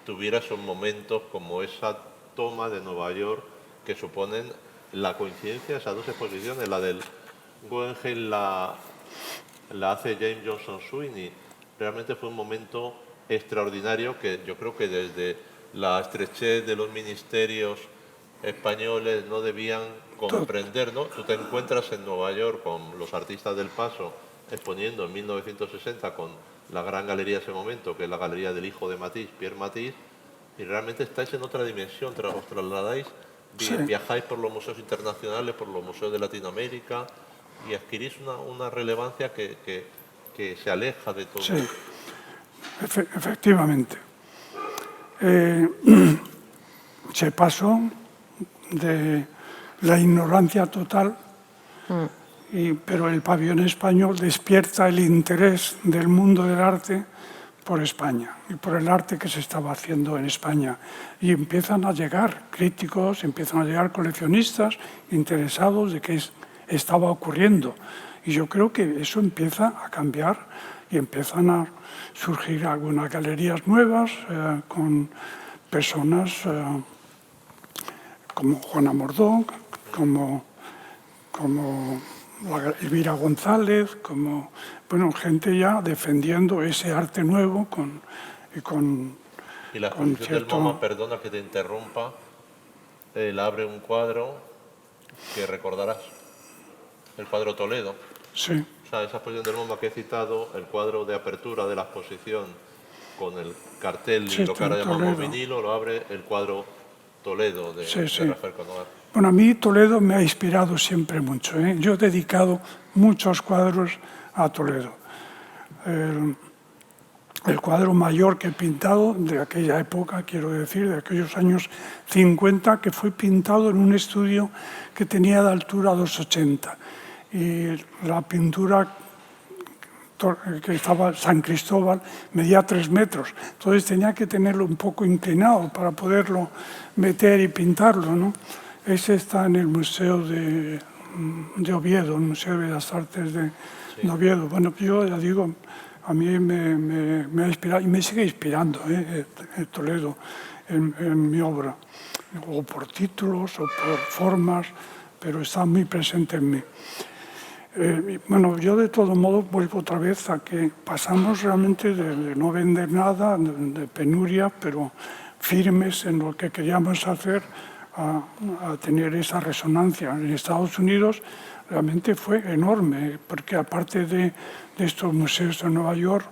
tuviera esos momentos como esa toma de Nueva York que suponen la coincidencia de esas dos exposiciones. La del Guggenheim la hace James Johnson Sweeney. Realmente fue un momento extraordinario que yo creo que desde la estrechez de los ministerios españoles no debían comprender, ¿no? Tú te encuentras en Nueva York con los artistas del Paso exponiendo en 1960 con la gran galería de ese momento, que es la galería del hijo de Matisse, Pierre Matisse, y realmente estáis en otra dimensión, os trasladáis, Sí. viajáis por los museos internacionales, por los museos de Latinoamérica y adquirís una relevancia que se aleja de todo. Sí, efectivamente. Se pasó de la ignorancia total, pero el pabellón español despierta el interés del mundo del arte por España y por el arte que se estaba haciendo en España. Y empiezan a llegar críticos, empiezan a llegar coleccionistas interesados de qué estaba ocurriendo. Y yo creo que eso empieza a cambiar y empiezan a surgir algunas galerías nuevas con personas como Juana Mordó, como Elvira González, como gente ya defendiendo ese arte nuevo Y la con exposición del MoMA, perdona que te interrumpa, él abre un cuadro que recordarás, el cuadro Toledo. Sí. O sea, esa exposición del MoMA que he citado, el cuadro de apertura de la exposición con el cartel y lo que ahora llamamos vinilo, lo abre el cuadro Toledo de Rafael Conoar. Bueno, a mí Toledo me ha inspirado siempre mucho. Yo he dedicado muchos cuadros a Toledo. El cuadro mayor que he pintado de aquella época, quiero decir, de aquellos años 50, que fue pintado en un estudio que tenía de altura 2,80. Y la pintura que estaba San Cristóbal medía 3 metros. Entonces tenía que tenerlo un poco inclinado para poderlo meter y pintarlo, ¿no? Ese está en el Museo de Oviedo, el Museo de las Artes de Oviedo. Bueno, yo ya digo, a mí me ha inspirado y me sigue inspirando Toledo en mi obra, o por títulos o por formas, pero está muy presente en mí. Bueno, yo de todo modo vuelvo otra vez a que pasamos realmente de no vender nada, de penuria, pero firmes en lo que queríamos hacer, a tener esa resonancia. En Estados Unidos realmente fue enorme, porque aparte de estos museos de Nueva York,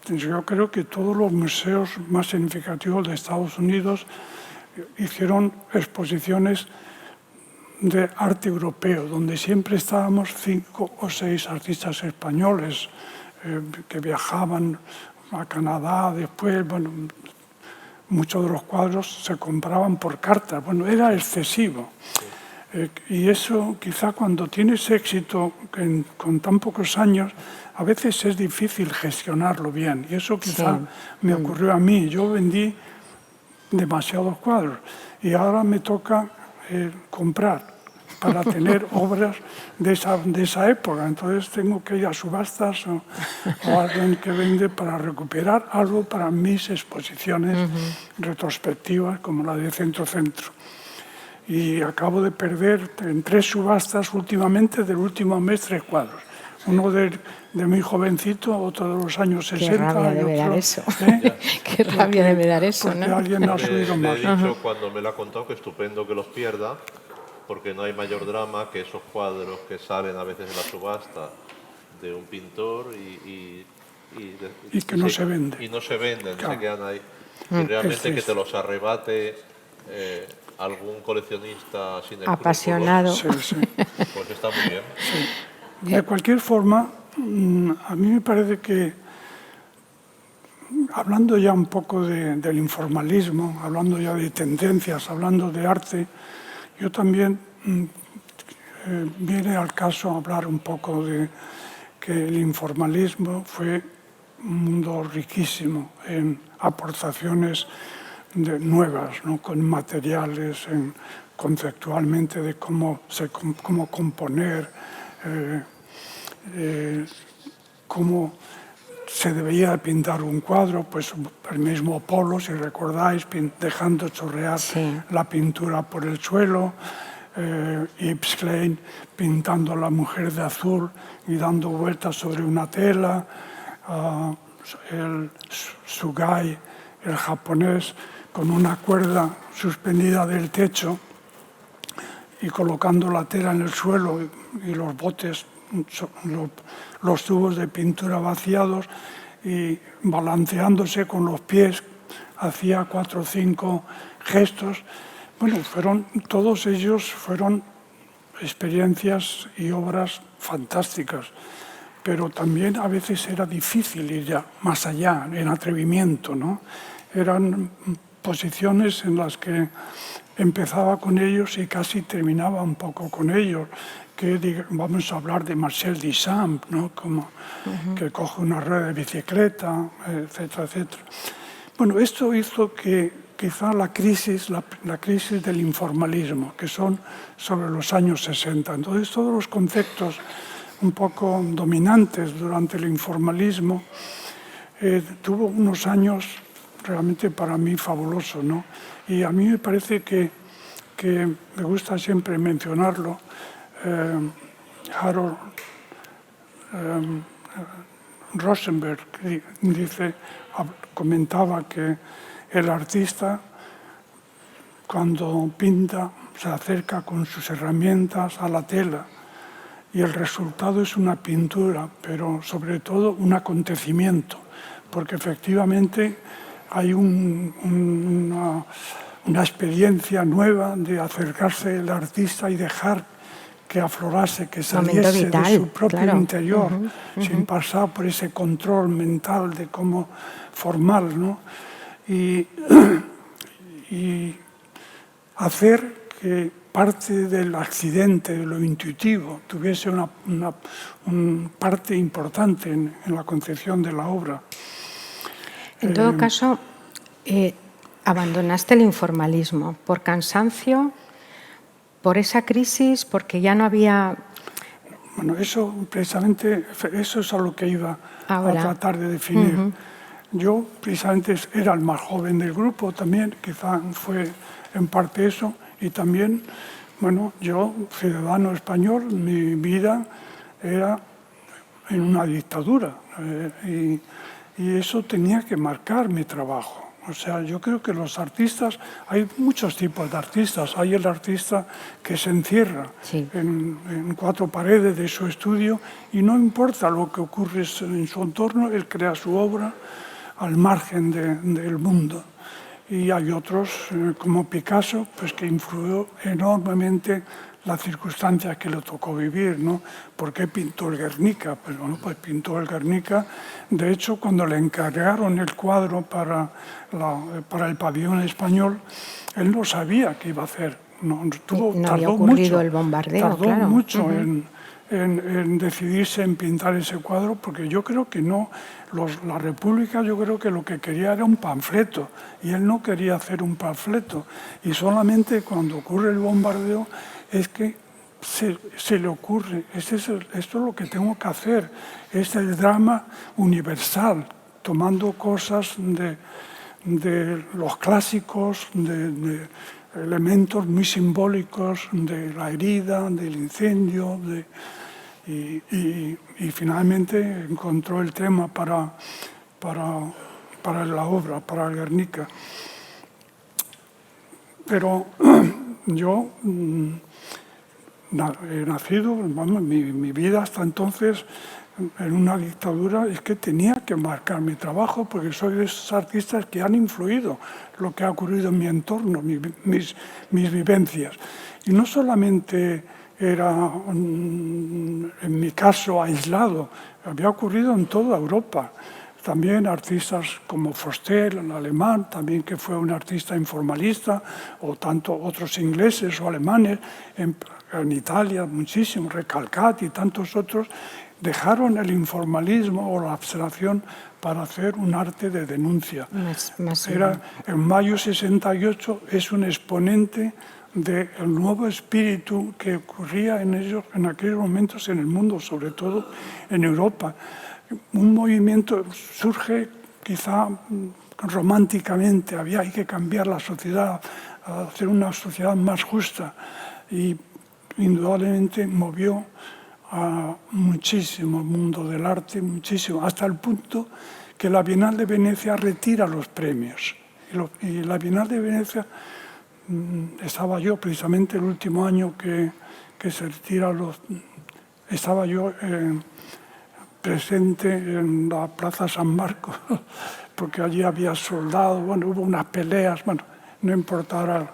yo creo que todos los museos más significativos de Estados Unidos hicieron exposiciones de arte europeo, donde siempre estábamos 5 o 6 artistas españoles que viajaban a Canadá después. Bueno, muchos de los cuadros se compraban por carta. Bueno, era excesivo. Y eso, quizá cuando tienes éxito con tan pocos años, a veces es difícil gestionarlo bien. Y eso quizá me ocurrió a mí. Yo vendí demasiados cuadros y ahora me toca comprar para tener obras de esa época. Entonces tengo que ir a subastas o alguien que vende para recuperar algo para mis exposiciones retrospectivas, como la de Centro-Centro. Y acabo de perder en 3 subastas últimamente, del último mes, 3 cuadros. Uno de muy jovencito, otro de los años 60. Qué rabia debe dar eso. Qué rabia debe dar eso, ¿no? Alguien ha subido más. Le he dicho cuando me lo ha contado que estupendo que los pierda, porque no hay mayor drama que esos cuadros que salen a veces en la subasta de un pintor y que no se venden. Y no se venden, Claro. se quedan ahí. Y realmente que Es te los arrebate algún coleccionista sin escrúpulos, Apasionado. Sí, sí. pues está muy bien. De cualquier forma, a mí me parece que, hablando ya un poco del informalismo, hablando ya de tendencias, hablando de arte, yo también viene al caso hablar un poco de que el informalismo fue un mundo riquísimo en aportaciones nuevas, ¿no? Con materiales, conceptualmente de cómo componer, cómo se debía pintar un cuadro, pues el mismo Polo, si recordáis, dejando chorrear la pintura por el suelo, Yves Klein pintando a la mujer de azul y dando vueltas sobre una tela, el Sugai, el japonés, con una cuerda suspendida del techo y colocando la tela en el suelo y los botes, los tubos de pintura vaciados y balanceándose con los pies hacía 4 o 5 gestos. Bueno, todos ellos fueron experiencias y obras fantásticas, pero también a veces era difícil ir ya más allá, en atrevimiento, ¿no? Eran posiciones en las que empezaba con ellos y casi terminaba un poco con ellos, que vamos a hablar de Marcel Duchamp, ¿no? Como que coge una rueda de bicicleta, etcétera, etcétera. Bueno, esto hizo que quizá la crisis del informalismo, que son sobre los años 60. Entonces, todos los conceptos un poco dominantes durante el informalismo tuvo unos años realmente para mí fabulosos, ¿no? Y a mí me parece que me gusta siempre mencionarlo, Harold Rosenberg comentaba que el artista, cuando pinta, se acerca con sus herramientas a la tela y el resultado es una pintura, pero sobre todo un acontecimiento, porque efectivamente hay una experiencia nueva de acercarse el artista y dejar que aflorase, que saliese de su propio interior, sin pasar por ese control mental de cómo formar, ¿no? Y hacer que parte del accidente, de lo intuitivo, tuviese una parte importante en la concepción de la obra. En todo caso, abandonaste el informalismo por cansancio, por esa crisis, porque ya no había... Bueno, eso precisamente, eso es a lo que iba ahora a tratar de definir. Yo precisamente era el más joven del grupo también, quizá fue en parte eso, y también, bueno, yo, ciudadano español, mi vida era en una dictadura, y eso tenía que marcar mi trabajo. O sea, yo creo que los artistas, hay muchos tipos de artistas. Hay el artista que se encierra en 4 paredes de su estudio y no importa lo que ocurre en su entorno, él crea su obra al margen del mundo. Y hay otros, como Picasso, pues que influyó enormemente la circunstancia que le tocó vivir, ¿no? ¿Por qué pintó el Guernica? Pues bueno, pues pintó el Guernica. De hecho, cuando le encargaron el cuadro para el pabellón español, él no sabía qué iba a hacer. No había ocurrido el bombardeo, tardó mucho en decidirse en pintar ese cuadro, porque yo creo que no, la República yo creo que lo que quería era un panfleto, y él no quería hacer un panfleto. Y solamente cuando ocurre el bombardeo es que se le ocurre, esto es lo que tengo que hacer, es el drama universal, tomando cosas de los clásicos, de elementos muy simbólicos de la herida, del incendio, y finalmente encontró el tema para la obra, para el Guernica. Pero yo he nacido, mi vida hasta entonces en una dictadura, es que tenía que marcar mi trabajo, porque soy de esos artistas que han influido lo que ha ocurrido en mi entorno, mis vivencias. Y no solamente era, en mi caso, aislado, había ocurrido en toda Europa. También artistas como Foster, el alemán, también que fue un artista informalista, o tanto otros ingleses o alemanes, en Italia muchísimo, Recalcati y tantos otros, dejaron el informalismo o la abstracción para hacer un arte de denuncia. En Mayo 68 es un exponente del nuevo espíritu que ocurría en aquellos momentos en el mundo, sobre todo en Europa. Un movimiento surge quizá románticamente, hay que cambiar la sociedad, hacer una sociedad más justa, y indudablemente movió a muchísimo mundo del arte, muchísimo, hasta el punto que la Bienal de Venecia retira los premios. Y la Bienal de Venecia, estaba yo precisamente el último año que se retira estaba yo presente en la Plaza San Marcos, porque allí había soldados, bueno, hubo unas peleas, bueno, no importa,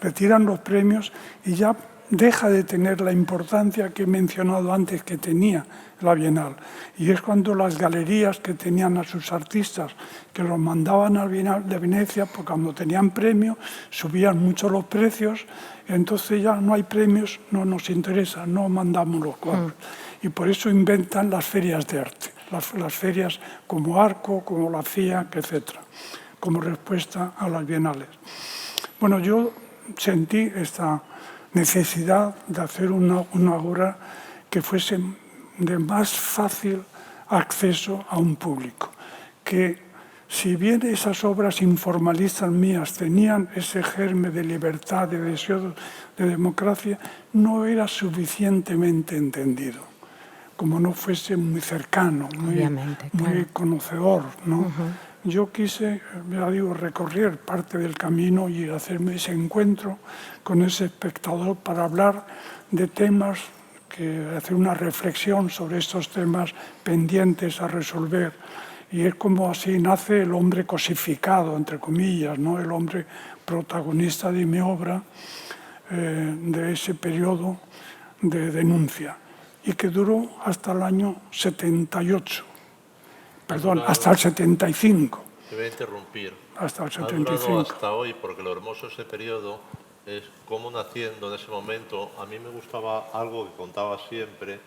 retiran los premios y ya deja de tener la importancia que he mencionado antes que tenía la Bienal. Y es cuando las galerías que tenían a sus artistas, que los mandaban al Bienal de Venecia, pues cuando tenían premio subían mucho los precios, entonces ya no hay premios, no nos interesa, no mandamos los cuadros. Y por eso inventan las ferias de arte, las ferias como Arco, como la FIAC, etc., como respuesta a las bienales. Bueno, yo sentí esta necesidad de hacer una obra que fuese de más fácil acceso a un público, que si bien esas obras informalistas mías tenían ese germen de libertad, de deseo de democracia, no era suficientemente entendido, como no fuese muy cercano, muy conocedor, ¿no? Yo quise, ya digo, recorrer parte del camino y hacerme ese encuentro con ese espectador para hablar de temas, hacer una reflexión sobre estos temas pendientes a resolver. Y es como así nace el hombre cosificado, entre comillas, ¿no? El hombre protagonista de mi obra, de ese periodo de denuncia, y que duró hasta el año 78. Perdón, hasta el 75. Te voy a interrumpir. Hasta el 75. Ha durado hasta hoy, porque lo hermoso de ese periodo es cómo naciendo en ese momento. A mí me gustaba algo que contaba siempre.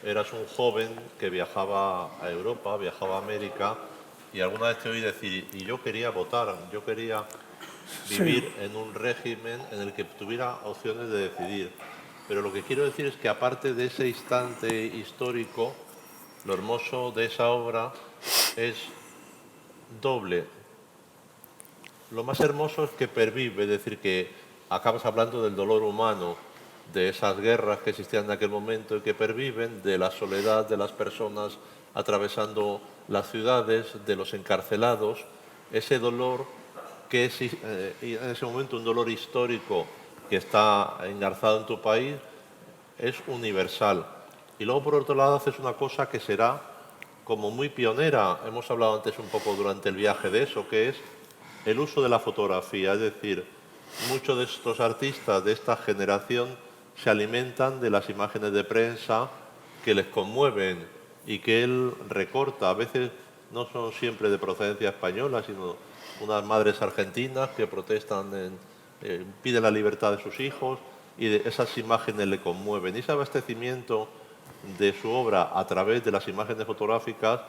Eras un joven que viajaba a Europa, viajaba a América, y alguna vez te oí decir, y yo quería votar, yo quería vivir en un régimen en el que tuviera opciones de decidir. Pero lo que quiero decir es que aparte de ese instante histórico, lo hermoso de esa obra es doble. Lo más hermoso es que pervive, es decir, que acabas hablando del dolor humano, de esas guerras que existían en aquel momento y que perviven, de la soledad de las personas atravesando las ciudades, de los encarcelados, ese dolor que es en ese momento un dolor histórico que está engarzado en tu país, es universal. Y luego, por otro lado, haces una cosa que será como muy pionera. Hemos hablado antes un poco durante el viaje de eso, que es el uso de la fotografía. Es decir, muchos de estos artistas de esta generación se alimentan de las imágenes de prensa que les conmueven y que él recorta. A veces no son siempre de procedencia española, sino unas madres argentinas que protestan, piden la libertad de sus hijos, y esas imágenes le conmueven. Y ese abastecimiento de su obra a través de las imágenes fotográficas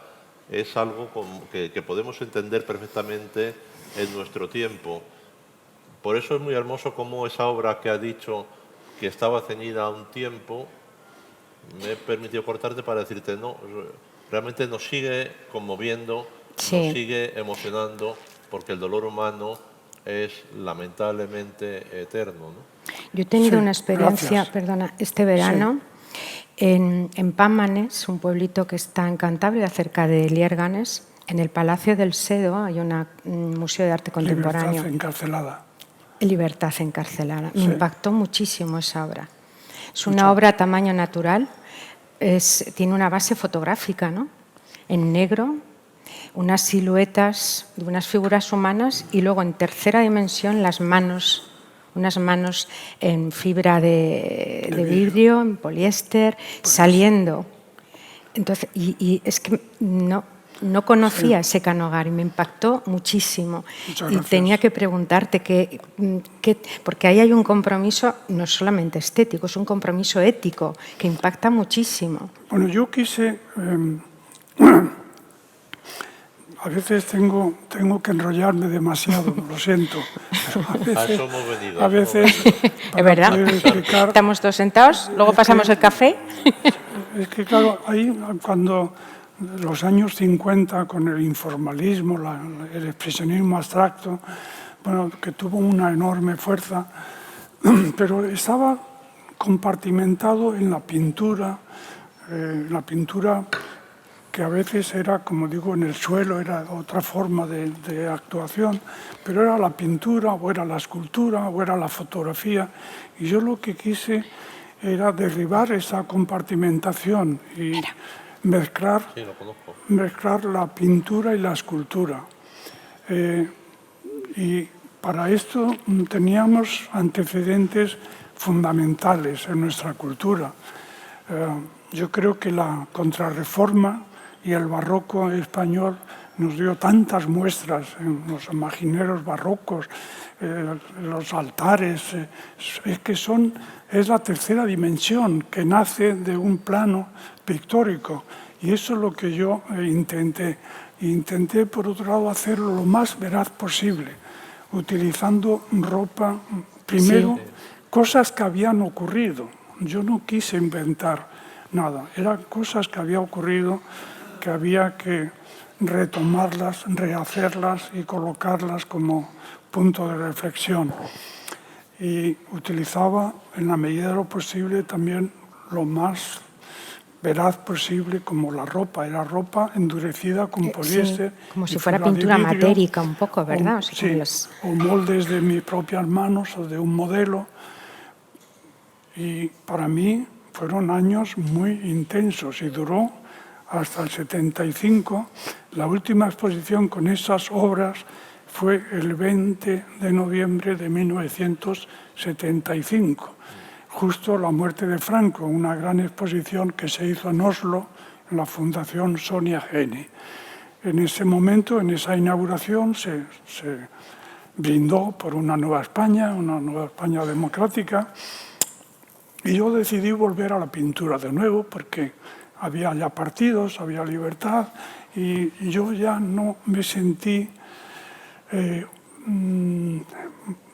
es algo que podemos entender perfectamente en nuestro tiempo. Por eso es muy hermoso cómo esa obra que ha dicho que estaba ceñida a un tiempo, me he permitido cortarte para decirte, no, realmente nos sigue conmoviendo, nos sigue emocionando, porque el dolor humano es lamentablemente eterno, ¿no? Yo he tenido una experiencia, perdona, este verano en Pámanes, un pueblito que está en Cantabria, cerca de Liérganes, en el Palacio del Sedo hay un museo de arte contemporáneo. Libertad encarcelada. Libertad encarcelada. Me impactó muchísimo esa obra. Es una obra a tamaño natural, tiene una base fotográfica, ¿no? En negro, unas siluetas de unas figuras humanas y luego en tercera dimensión las manos, unas manos en fibra de vidrio, en poliéster, saliendo. Entonces, y es que no conocía ese Canogar y me impactó muchísimo. Y tenía que preguntarte, porque ahí hay un compromiso no solamente estético, es un compromiso ético que impacta muchísimo. Bueno, yo quise... a veces tengo que enrollarme demasiado, lo siento. A veces es verdad. Estamos todos sentados, luego pasamos el café. Es que claro, ahí cuando los años 50, con el informalismo, el expresionismo abstracto, bueno, que tuvo una enorme fuerza, pero estaba compartimentado en la pintura que a veces era, como digo, en el suelo, era otra forma de actuación, pero era la pintura, o era la escultura, o era la fotografía. Y yo lo que quise era derribar esa compartimentación y mezclar la pintura y la escultura. Y para esto teníamos antecedentes fundamentales en nuestra cultura. Yo creo que la Contrarreforma y el barroco español nos dio tantas muestras en los imagineros barrocos, los altares, es la tercera dimensión que nace de un plano pictórico. Y eso es lo que yo intenté. Intenté, por otro lado, hacerlo lo más veraz posible, utilizando ropa, primero, cosas que habían ocurrido. Yo no quise inventar nada, eran cosas que habían ocurrido, que había que retomarlas, rehacerlas y colocarlas como punto de reflexión. Y utilizaba, en la medida de lo posible, también lo más veraz posible, como la ropa. Era ropa endurecida con poliéster. Sí, como si fuera pintura matérica un poco, ¿verdad? O moldes de mis propias manos o de un modelo. Y para mí fueron años muy intensos y duró hasta el 75. La última exposición con esas obras fue el 20 de noviembre de 1975, justo la muerte de Franco, una gran exposición que se hizo en Oslo, en la Fundación Sonia Geni. En ese momento, en esa inauguración, se brindó por una nueva España democrática, y yo decidí volver a la pintura de nuevo porque había ya partidos, había libertad, y yo ya no me sentí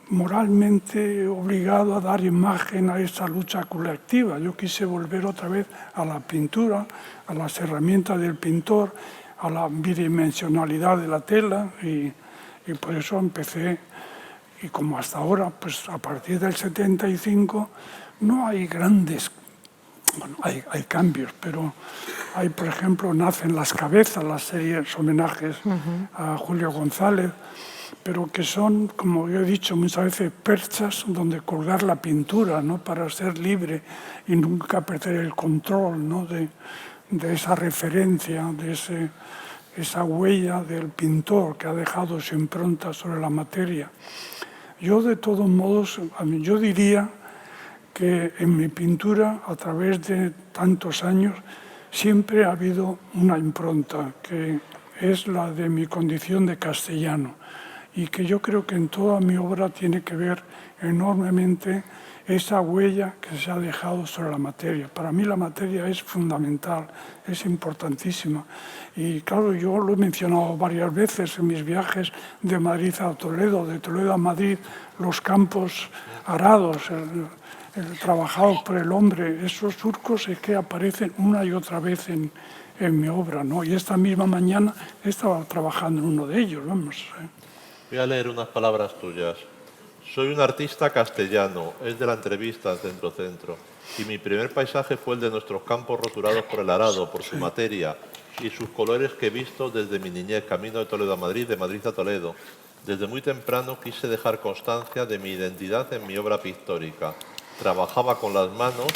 moralmente obligado a dar imagen a esa lucha colectiva. Yo quise volver otra vez a la pintura, a las herramientas del pintor, a la bidimensionalidad de la tela, y por eso empecé. Y como hasta ahora, pues a partir del 75, no hay grandes, bueno, hay cambios, pero hay, por ejemplo, Nacen las cabezas, las series homenajes a Julio González, pero que son, como yo he dicho muchas veces, perchas donde colgar la pintura, ¿no? Para ser libre y nunca perder el control, ¿no? de esa referencia, de esa huella del pintor que ha dejado su impronta sobre la materia. Yo, de todos modos, yo diría que en mi pintura, a través de tantos años, siempre ha habido una impronta, que es la de mi condición de castellano, y que yo creo que en toda mi obra tiene que ver enormemente esa huella que se ha dejado sobre la materia. Para mí la materia es fundamental, es importantísima. Y claro, yo lo he mencionado varias veces en mis viajes de Madrid a Toledo, de Toledo a Madrid, los campos arados, trabajados por el hombre, esos surcos es que aparecen una y otra vez en mi obra, ¿no? Y esta misma mañana he estado trabajando en uno de ellos, vamos. Voy a leer unas palabras tuyas. Soy un artista castellano, es de la entrevista en Centro, y mi primer paisaje fue el de nuestros campos roturados por el arado, por su materia y sus colores que he visto desde mi niñez, camino de Toledo a Madrid, de Madrid a Toledo. Desde muy temprano quise dejar constancia de mi identidad en mi obra pictórica. Trabajaba con las manos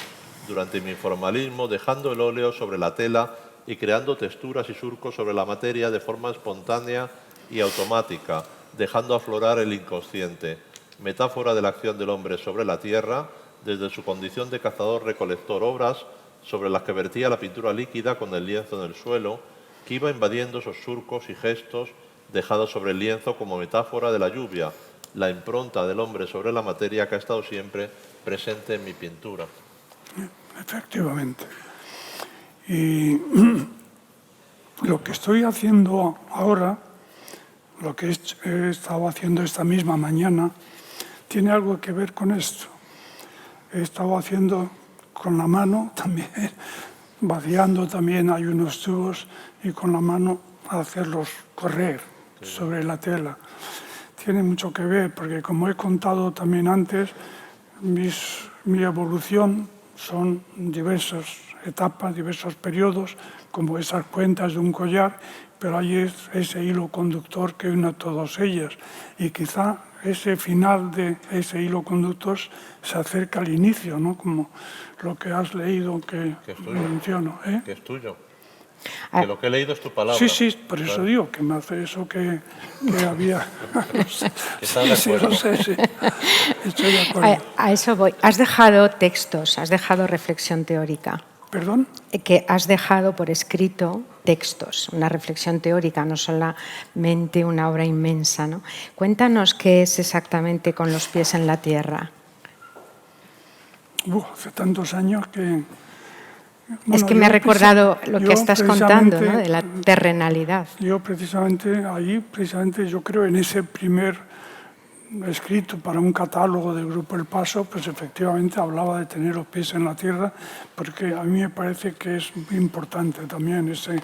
durante mi informalismo, dejando el óleo sobre la tela y creando texturas y surcos sobre la materia de forma espontánea y automática, dejando aflorar el inconsciente, metáfora de la acción del hombre sobre la tierra, desde su condición de cazador-recolector, obras sobre las que vertía la pintura líquida con el lienzo en el suelo, que iba invadiendo esos surcos y gestos dejados sobre el lienzo como metáfora de la lluvia, la impronta del hombre sobre la materia que ha estado siempre presente en mi pintura. Efectivamente. Y lo que estoy haciendo ahora, lo que he estado haciendo esta misma mañana, tiene algo que ver con esto. He estado haciendo con la mano también, vaciando también, hay unos tubos, y con la mano hacerlos correr sobre la tela. Tiene mucho que ver, porque como he contado también antes, mi evolución son diversas etapas, diversos periodos, como esas cuentas de un collar, pero hay ese hilo conductor que une a todas ellas. Y quizá ese final de ese hilo conductor se acerca al inicio, ¿no? Como lo que has leído que Que es tuyo. menciono. Que es tuyo. Ah. Que lo que he leído es tu palabra. Sí, sí, por eso Claro. digo que me hace eso que había. Que estás de Sí, acuerdo. lo sé, sí. Estoy de acuerdo. A eso voy. Has dejado textos, has dejado reflexión teórica. ¿Perdón? Que has dejado por escrito textos, una reflexión teórica, no solamente una obra inmensa, ¿no? Cuéntanos qué es exactamente Con los pies en la tierra. Hace tantos años que... Es que me ha recordado lo que estás contando, ¿no? De la terrenalidad. Yo precisamente yo creo en ese primer escrito para un catálogo del Grupo El Paso, pues efectivamente hablaba de tener los pies en la tierra, porque a mí me parece que es muy importante también ese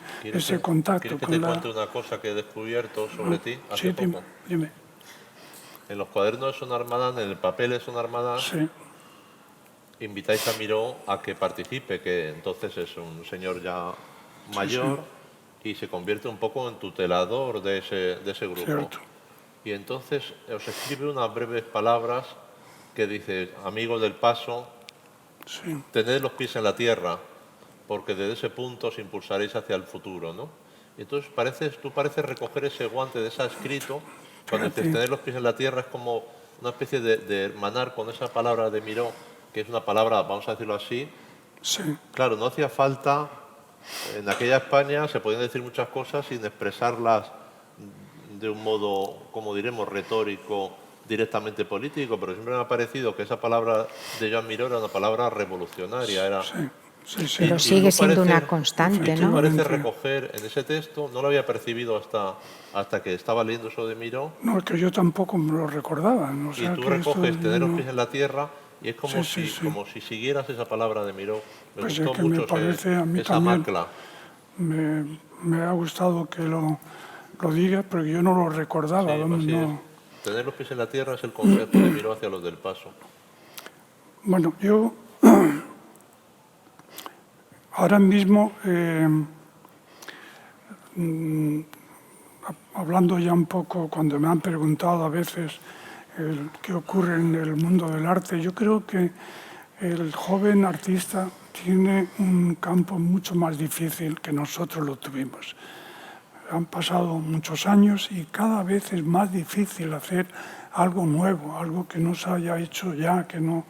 contacto ¿Quieres que con te cuente una cosa que he descubierto sobre ti hace Sí, poco? dime. En los cuadernos de Sonarmadán, en el papel de Sonarmadán, Sí, invitáis a Miró a que participe, que entonces es un señor ya mayor y se convierte un poco en tutelador de ese grupo. cierto. Y entonces os escribe unas breves palabras que dice: amigos del Paso, Sí, tened los pies en la tierra, porque desde ese punto os impulsaréis hacia el futuro, ¿no? Y entonces tú pareces recoger ese guante de ese escrito, cuando dices tener los pies en la tierra es como una especie de hermanar con esa palabra de Miró, que es una palabra, vamos a decirlo así. sí, Claro, no hacía falta, en aquella España se podían decir muchas cosas sin expresarlas de un modo, como diremos, retórico, directamente político, pero siempre me ha parecido que esa palabra de Joan Miró era una palabra revolucionaria, era... sí. Pero Y sigue tú siendo pareces- una constante, y tú ¿no? pareces recoger en ese texto, no lo había percibido hasta que estaba leyendo eso de Miró, No, es que yo tampoco me lo recordaba. O y sea, tú que esto recoges tener los no- pies en la tierra y es como, Sí, sí. como si siguieras esa palabra de Miró. Me Pues gustó es que me mucho parece a mí esa también. macla. Me ha gustado que lo digas, porque yo no lo recordaba. Sí, vamos, así no. es. Tener los pies en la tierra es el concepto de Miró hacia los del Paso. Bueno, yo ahora mismo, hablando ya un poco, cuando me han preguntado a veces qué ocurre en el mundo del arte, yo creo que el joven artista tiene un campo mucho más difícil que nosotros lo tuvimos. Han pasado muchos años y cada vez es más difícil hacer algo nuevo, algo que no se haya hecho ya, que no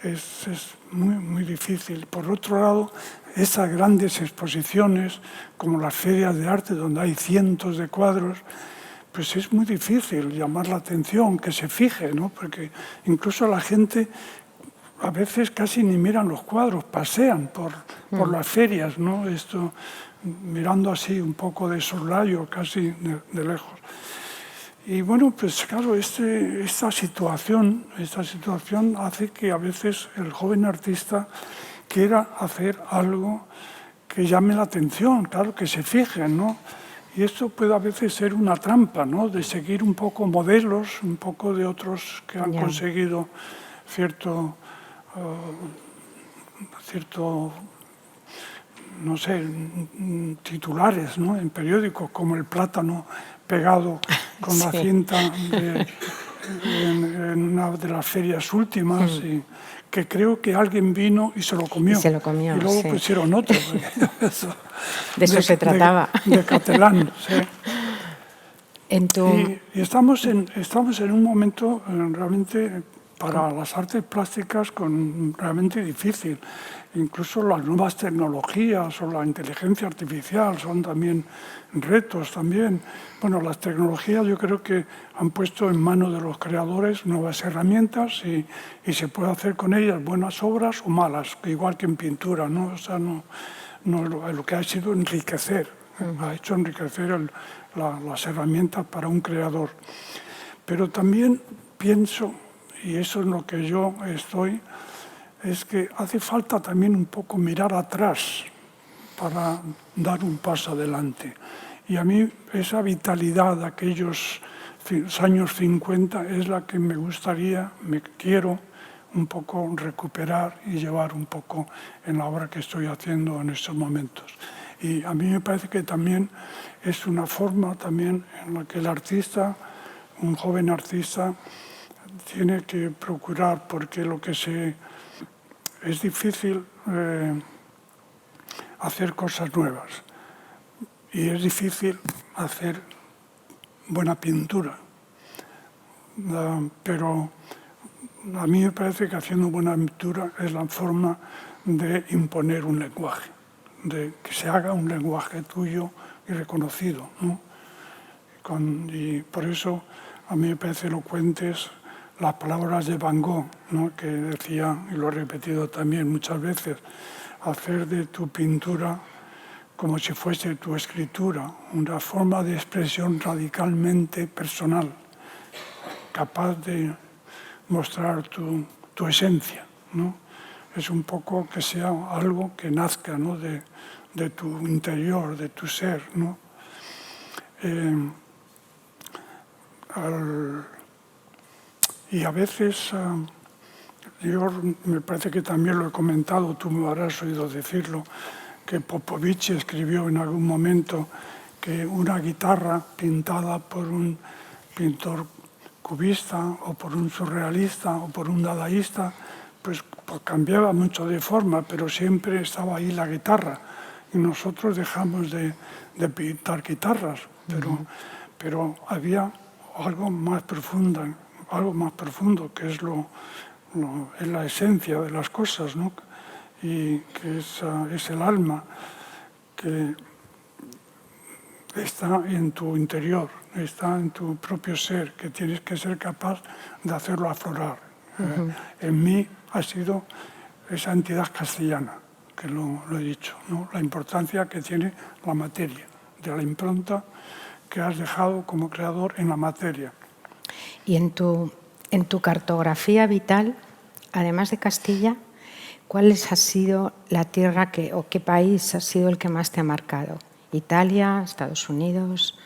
es muy, muy difícil. Por otro lado, esas grandes exposiciones, como las ferias de arte, donde hay cientos de cuadros, pues es muy difícil llamar la atención, que se fije, ¿no? Porque incluso la gente a veces casi ni miran los cuadros, pasean por las ferias, ¿no? Esto, mirando así un poco de soslayo, casi de lejos. Y bueno, pues claro, esta situación hace que a veces el joven artista quiera hacer algo que llame la atención, claro, que se fijen, ¿no? Y esto puede a veces ser una trampa, ¿no? De seguir un poco modelos, un poco de otros que han conseguido cierto, no sé, titulares, ¿no? En periódicos, como el plátano pegado con la cinta en una de las ferias últimas, y que creo que alguien vino y se lo comió. Y se lo comió, y luego sí. pusieron otro. De eso se trataba. De catalán, sí. En Y estamos en un momento realmente para las artes plásticas realmente difícil. Incluso las nuevas tecnologías o la inteligencia artificial son también retos también. Bueno, las tecnologías yo creo que han puesto en manos de los creadores nuevas herramientas y se puede hacer con ellas buenas obras o malas, igual que en pintura, ¿no? O sea, lo que ha sido enriquecer, ha hecho enriquecer las herramientas para un creador. Pero también pienso, y eso es lo que yo estoy, es que hace falta también un poco mirar atrás para dar un paso adelante. Y a mí esa vitalidad de aquellos años 50 es la que me gustaría, me quiero un poco recuperar y llevar un poco en la obra que estoy haciendo en estos momentos. Y a mí me parece que también es una forma también en la que el artista un joven artista tiene que procurar, porque es difícil hacer cosas nuevas y es difícil hacer buena pintura. Pero a mí me parece que haciendo buena pintura es la forma de imponer un lenguaje, de que se haga un lenguaje tuyo y reconocido, ¿no? Y por eso a mí me parece elocuentes las palabras de Van Gogh, ¿no? Que decía, y lo he repetido también muchas veces, hacer de tu pintura como si fuese tu escritura, una forma de expresión radicalmente personal, capaz de mostrar tu esencia, ¿no? Es un poco que sea algo que nazca, ¿no? de tu interior, de tu ser, ¿no? Y a veces, yo me parece que también lo he comentado, tú me habrás oído decirlo, que Popovich escribió en algún momento que una guitarra pintada por un pintor cubista o por un surrealista o por un dadaísta, pues cambiaba mucho de forma, pero siempre estaba ahí la guitarra. Y nosotros dejamos de pintar guitarras, pero había algo más profundo, que es es la esencia de las cosas, ¿no? Y que es el alma que está en tu interior, está en tu propio ser, que tienes que ser capaz de hacerlo aflorar. En mí ha sido esa entidad castellana, que lo he dicho, ¿no? La importancia que tiene la materia, de la impronta que has dejado como creador en la materia. Y en tu cartografía vital, además de Castilla, ¿cuál ha sido la tierra o qué país ha sido el que más te ha marcado? ¿Italia, Estados Unidos?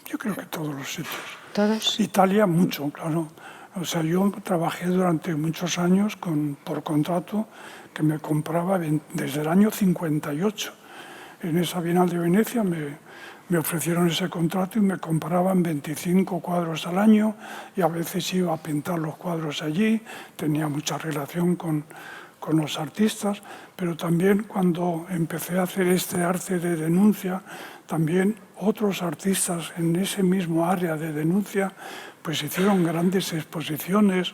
Yo creo que todos los sitios. ¿Todos? Italia mucho, claro. O sea, yo trabajé durante muchos años por contrato que me compraba desde el año 58. En esa Bienal de Venecia me ofrecieron ese contrato y me compraban 25 cuadros al año y a veces iba a pintar los cuadros allí. Tenía mucha relación con los artistas, pero también cuando empecé a hacer este arte de denuncia, también otros artistas en ese mismo área de denuncia pues hicieron grandes exposiciones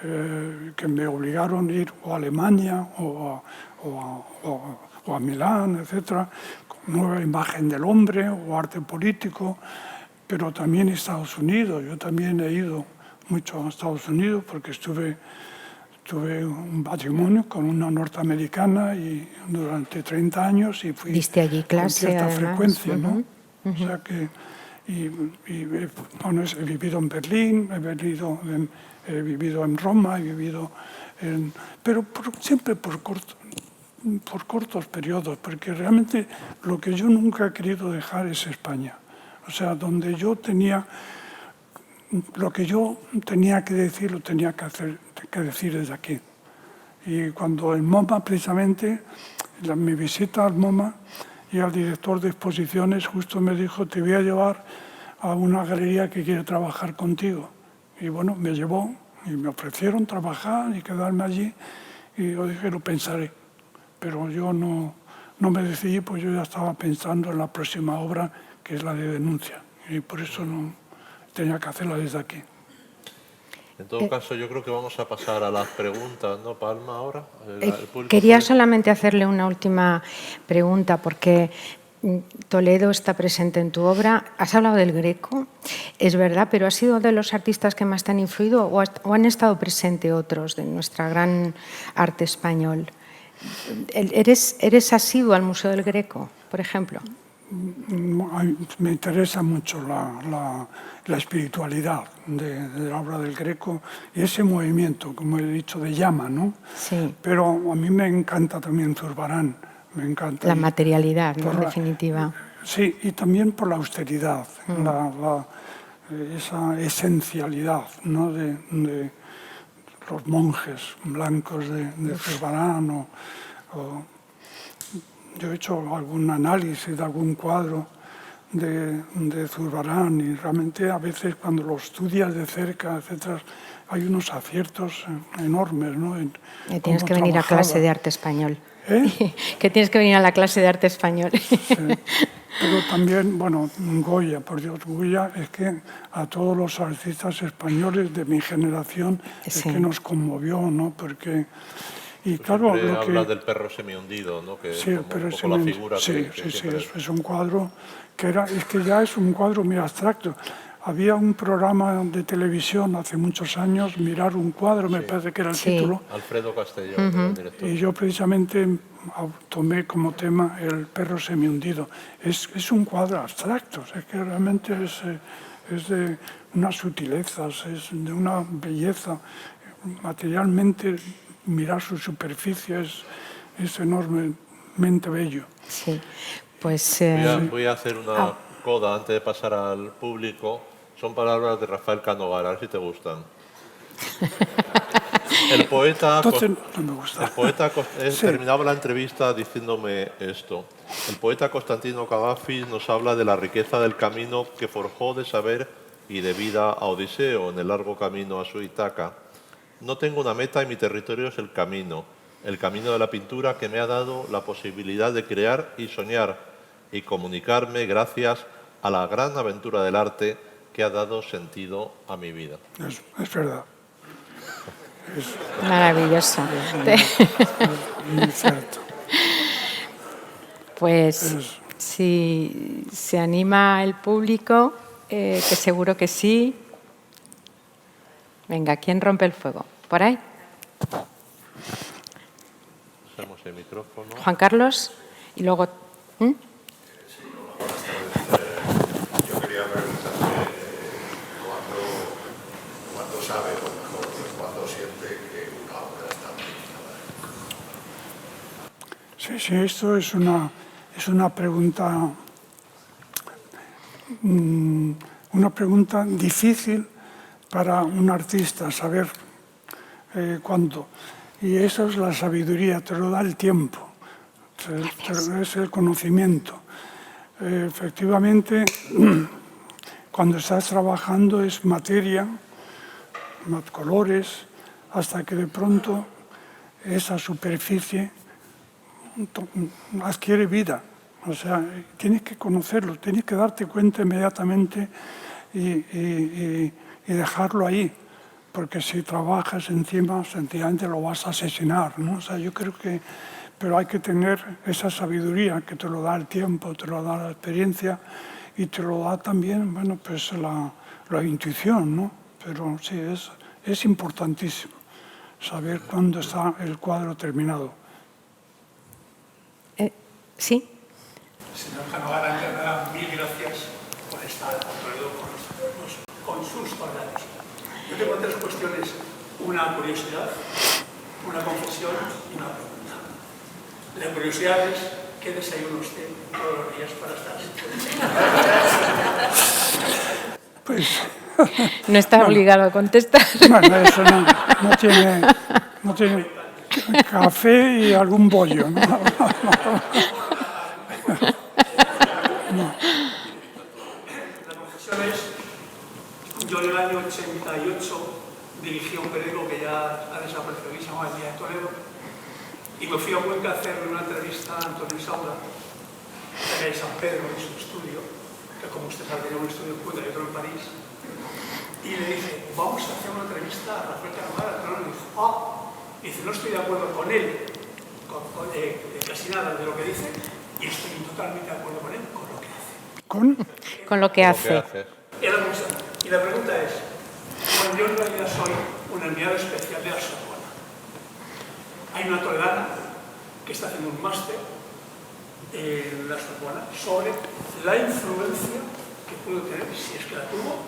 que me obligaron a ir o a Alemania o a Milán, etcétera, con nueva imagen del hombre o arte político, pero también Estados Unidos. Yo también he ido mucho a Estados Unidos porque tuve un matrimonio con una norteamericana y durante 30 años y fui ¿Viste allí clase, con cierta además? frecuencia, ¿no? O sea que bueno, he vivido en Berlín, he vivido en Roma, pero siempre por cortos periodos, porque realmente lo que yo nunca he querido dejar es España. O sea, donde yo tenía lo que yo tenía que decir, lo tenía que decir desde aquí. Y cuando el MoMA, precisamente, mi visita al MoMA y al director de exposiciones justo me dijo, te voy a llevar a una galería que quiere trabajar contigo. Y bueno, me llevó y me ofrecieron trabajar y quedarme allí. Y yo dije, lo pensaré. Pero yo no me decidí, pues yo ya estaba pensando en la próxima obra, que es la de denuncia. Y por eso no tenía que hacerla desde aquí. En todo caso, yo creo que vamos a pasar a las preguntas, ¿no, Palma, ahora? Quería solamente hacerle una última pregunta, porque Toledo está presente en tu obra. Has hablado del Greco, es verdad, pero ¿has sido de los artistas que más te han influido o han estado presentes otros de nuestra gran arte español? ¿Eres asiduo al Museo del Greco, por ejemplo? Me interesa mucho la espiritualidad de la obra del Greco y ese movimiento, como he dicho, de llama, ¿no? Sí. Pero a mí me encanta también Zurbarán, me encanta. La materialidad, ¿no? En definitiva. Sí, y también por la austeridad, esa esencialidad, ¿no? de los monjes blancos de Zurbarán yo he hecho algún análisis de algún cuadro de Zurbarán, y realmente a veces cuando lo estudias de cerca, etcétera, hay unos aciertos enormes, ¿no? Y tienes que venir a clase de arte español. ¿Eh? Que tienes que venir a la clase de arte español. Sí. Pero también, bueno, Goya, por Dios, Goya es que a todos los artistas españoles de mi generación es que nos conmovió, ¿no? Porque, y Tú claro, siempre lo que... hablas del perro semihundido, ¿no? Que Sí, es como pero un poco la figura sí, que sí, siempre- es un cuadro que es que ya es un cuadro muy abstracto. Había un programa de televisión hace muchos años, Mirar un cuadro, me parece que era el Sí. título, Alfredo Castellón, el director. y yo precisamente tomé como tema el perro semihundido. Es un cuadro abstracto, es que realmente es de unas sutilezas, es de una belleza. Materialmente, mirar su superficie es enormemente bello. Sí, pues... Voy a hacer una coda antes de pasar al público. Son palabras de Rafael Canogar, a ver si te gustan. El poeta, Entonces no me gusta. el poeta Sí. terminaba la entrevista diciéndome esto. El poeta Constantino Cavafis nos habla de la riqueza del camino que forjó de saber y de vida a Odiseo en el largo camino a su Ítaca. No tengo una meta y mi territorio es el camino de la pintura que me ha dado la posibilidad de crear y soñar y comunicarme gracias a la gran aventura del arte que ha dado sentido a mi vida. Es verdad. Maravilloso. Muy cierto. Pues si se anima el público, que seguro que sí. Venga, ¿quién rompe el fuego? ¿Por ahí? Hacemos el micrófono. Juan Carlos y luego... ¿Mm? Yo quería preguntarle cuándo sabe, cuándo siente que una obra está terminada. Sí, esto es una pregunta difícil para un artista, saber cuándo. Y eso es la sabiduría, te lo da el tiempo, es el conocimiento. Efectivamente, cuando estás trabajando es materia, colores, hasta que de pronto esa superficie adquiere vida. O sea, tienes que conocerlo, tienes que darte cuenta inmediatamente y dejarlo ahí, porque si trabajas encima, sencillamente lo vas a asesinar, ¿no? O sea, yo creo que... Pero hay que tener esa sabiduría que te lo da el tiempo, te lo da la experiencia y te lo da también, bueno, pues la intuición, ¿no? Pero sí, es importantísimo saber cuándo está el cuadro terminado. ¿Sí? Señor Canogar, antes de nada, mil gracias por estar en Toledo con sus palabras. Yo tengo tres cuestiones, una curiosidad, una confesión y una pregunta. La curiosidad es, ¿qué desayuno usted todos los días para estar así? Pues, No está obligado a contestar. bueno, eso no tiene café y algún bollo, ¿no? La confesión es, yo en el año 88 dirigí un periódico que ya ha desaparecido, que se llama El Día de Toledo, y me fui a Cuenca a hacerle una entrevista a Antonio Saura, en San Pedro, en su estudio, que como usted sabe tenía un estudio en Cuenca y otro en París, y le dije, vamos a hacer una entrevista a Rafael Canogar. Antonio me dijo, dice, no estoy de acuerdo con él, casi nada de lo que dice, y estoy totalmente de acuerdo con él, con lo que hace. Con lo que hace. Es la cuestión. Y la pregunta es, bueno, yo en realidad soy un enviado especial de la Sorbona. Hay una toledana que está haciendo un máster en la Sorbona sobre la influencia que pudo tener, si es que la tuvo,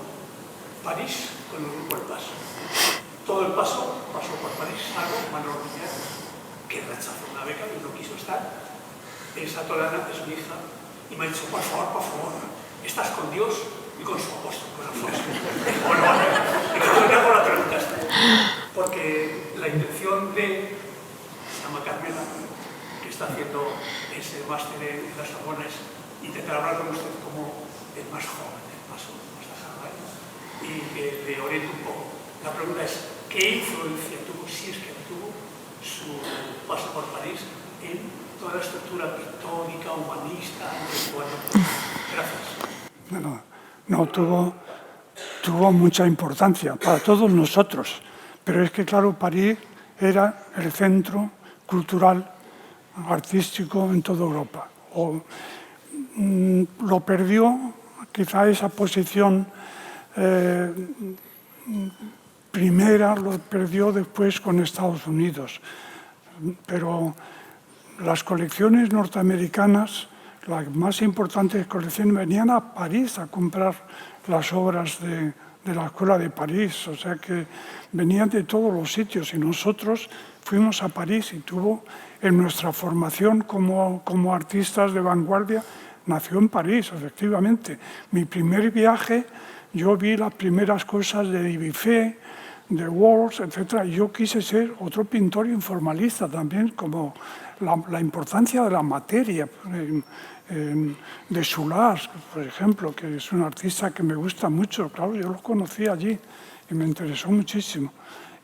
París con el grupo El Paso. Todo el paso pasó por París, salvo Manuel Ruñer, que rechazó una beca y no quiso estar. Esa toledana es mi hija y me ha dicho, por favor, estás con Dios y con su apóstol, con Alfonso. Bueno, y yo hago la pregunta esta, porque la intención de, se llama Carmela, que está haciendo ese máster en la Sorbona, es intentar hablar con usted como el más joven, el más dejado, y que le oriente un poco. La pregunta es, ¿qué influencia tuvo, si es que tuvo, su paso por París en toda la estructura pictórica, humanista, intelectual? Gracias. No, tuvo mucha importancia para todos nosotros, pero es que, claro, París era el centro cultural, artístico en toda Europa. Lo perdió, quizá esa posición primera lo perdió después con Estados Unidos, pero las colecciones norteamericanas, las más importantes colecciones, venían a París a comprar las obras de la Escuela de París, o sea que venían de todos los sitios y nosotros fuimos a París y tuvo en nuestra formación como artistas de vanguardia, nació en París, efectivamente. Mi primer viaje, yo vi las primeras cosas de Dubuffet, de Walsh, etc. Y yo quise ser otro pintor informalista también, como la importancia de la materia, de Soulage, por ejemplo, que es un artista que me gusta mucho. Claro, yo lo conocí allí y me interesó muchísimo.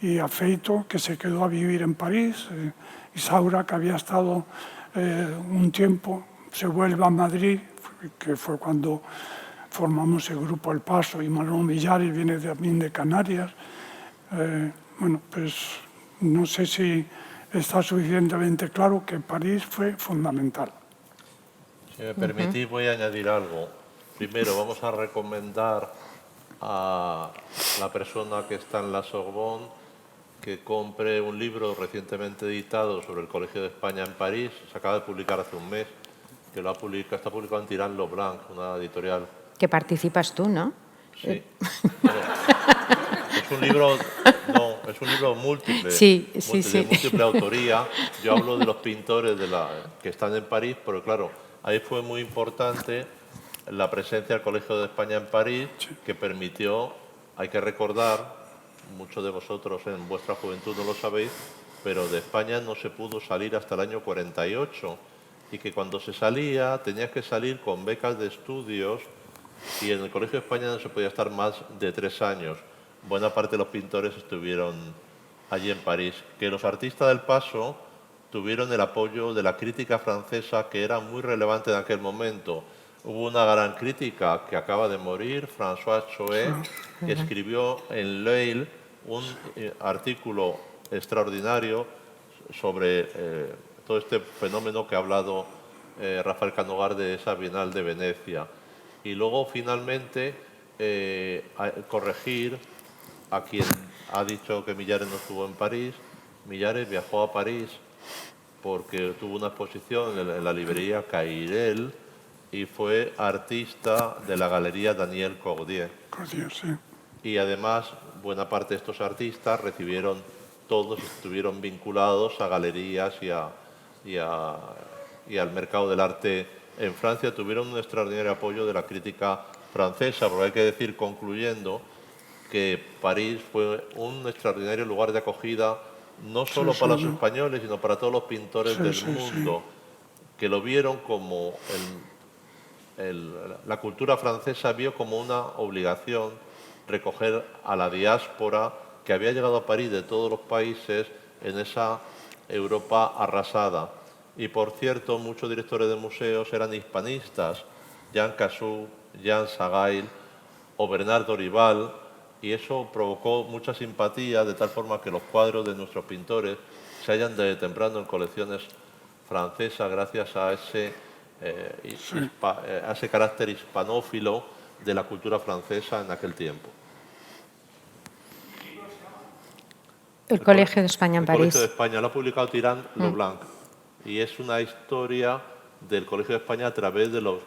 Y a Feito, que se quedó a vivir en París, Isaura, que había estado un tiempo, se vuelve a Madrid, que fue cuando formamos el grupo El Paso, y Manuel Millares viene también de Canarias. Bueno, pues no sé si está suficientemente claro que París fue fundamental. Si me permitís, voy a añadir algo. Primero, vamos a recomendar a la persona que está en la Sorbonne que compre un libro recientemente editado sobre el Colegio de España en París. Se acaba de publicar hace un mes, que está publicado en Tirán Leblanc, una editorial. Que participas tú, ¿no? Sí. Bueno, es un libro múltiple, sí. de múltiple autoría. Yo hablo de los pintores que están en París, pero claro, ahí fue muy importante la presencia del Colegio de España en París, que permitió, hay que recordar, muchos de vosotros en vuestra juventud no lo sabéis, pero de España no se pudo salir hasta el año 48, y que cuando se salía tenías que salir con becas de estudios, y en el Colegio de España no se podía estar más de 3 años. Buena parte de los pintores estuvieron allí en París. Que los artistas del Paso tuvieron el apoyo de la crítica francesa, que era muy relevante en aquel momento. Hubo una gran crítica que acaba de morir, François Choet, que escribió en L'Oeil un artículo extraordinario sobre todo este fenómeno que ha hablado Rafael Canogar de esa Bienal de Venecia. Y luego, finalmente, corregir a quien ha dicho que Millares no estuvo en París. Millares viajó a París porque tuvo una exposición en la librería Cairel y fue artista de la galería Daniel Cordier. Cordier, sí. Y además, buena parte de estos artistas todos estuvieron vinculados a galerías y al mercado del arte en Francia. Tuvieron un extraordinario apoyo de la crítica francesa, porque hay que decir, concluyendo, que París fue un extraordinario lugar de acogida, no solo para los españoles, sino para todos los pintores del mundo, que lo vieron como la cultura francesa vio como una obligación recoger a la diáspora que había llegado a París de todos los países en esa Europa arrasada. Y por cierto, muchos directores de museos eran hispanistas, Jean Cassou, Jean Sagail o Bernard Dorival, y eso provocó mucha simpatía, de tal forma que los cuadros de nuestros pintores se hallan desde temprano en colecciones francesas gracias a ese carácter hispanófilo de la cultura francesa en aquel tiempo. El Colegio de España en París. El Colegio de España lo ha publicado Tirán Leblanc, y es una historia del Colegio de España a través de los...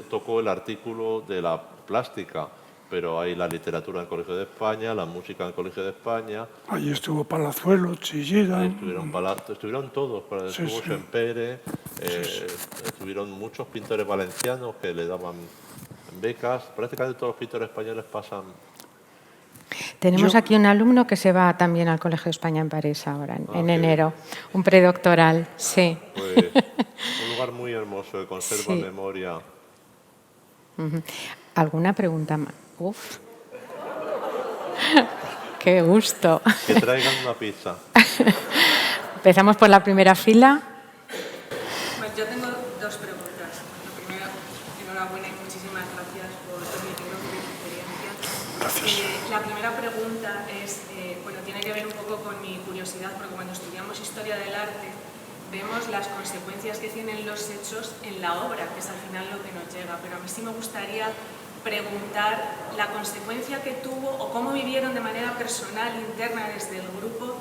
toco el artículo de la plástica, pero hay la literatura en el Colegio de España, la música en el Colegio de España. Allí estuvo Palazuelo, Chillida. Estuvieron todos, estuvo Sempere, estuvieron muchos pintores valencianos que le daban becas. Prácticamente todos los pintores españoles pasan. Tenemos aquí un alumno que se va también al Colegio de España en París ahora, en enero, un predoctoral, sí. Pues un lugar muy hermoso que conserva memoria. ¿Alguna pregunta más? Uf. ¡Qué gusto! Que traigan una pizza. Empezamos por la primera fila. Pues yo tengo dos preguntas. Lo primero, enhorabuena y muchísimas gracias por permitirnos vivir tu experiencia. Gracias. La primera pregunta es, bueno, tiene que ver un poco con mi curiosidad, porque cuando estudiamos historia del arte vemos las consecuencias que tienen los hechos en la obra, que es al final lo que nos llega. Pero a mí sí me gustaría preguntar la consecuencia que tuvo o cómo vivieron de manera personal, interna, desde el grupo,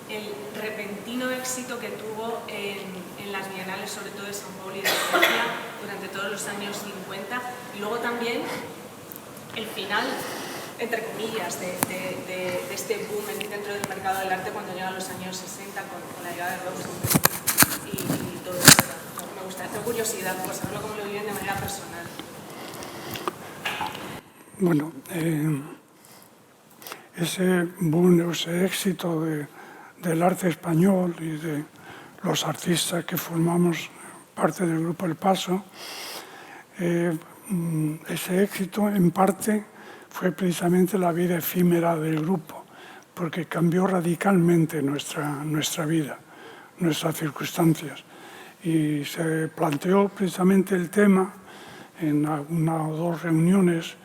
el repentino éxito que tuvo en las bienales, sobre todo de São Paulo y de Venecia, durante todos los años 50, y luego también el final, entre comillas, de este boom dentro del mercado del arte cuando llegan los años 60 con la llegada de Rosenberg y todo eso. Me gusta, tengo curiosidad por saberlo cómo lo viven de manera personal. Bueno, ese boom, ese éxito del arte español y de los artistas que formamos parte del Grupo El Paso, ese éxito en parte fue precisamente la vida efímera del grupo, porque cambió radicalmente nuestra vida, nuestras circunstancias. Y se planteó precisamente el tema en una o dos reuniones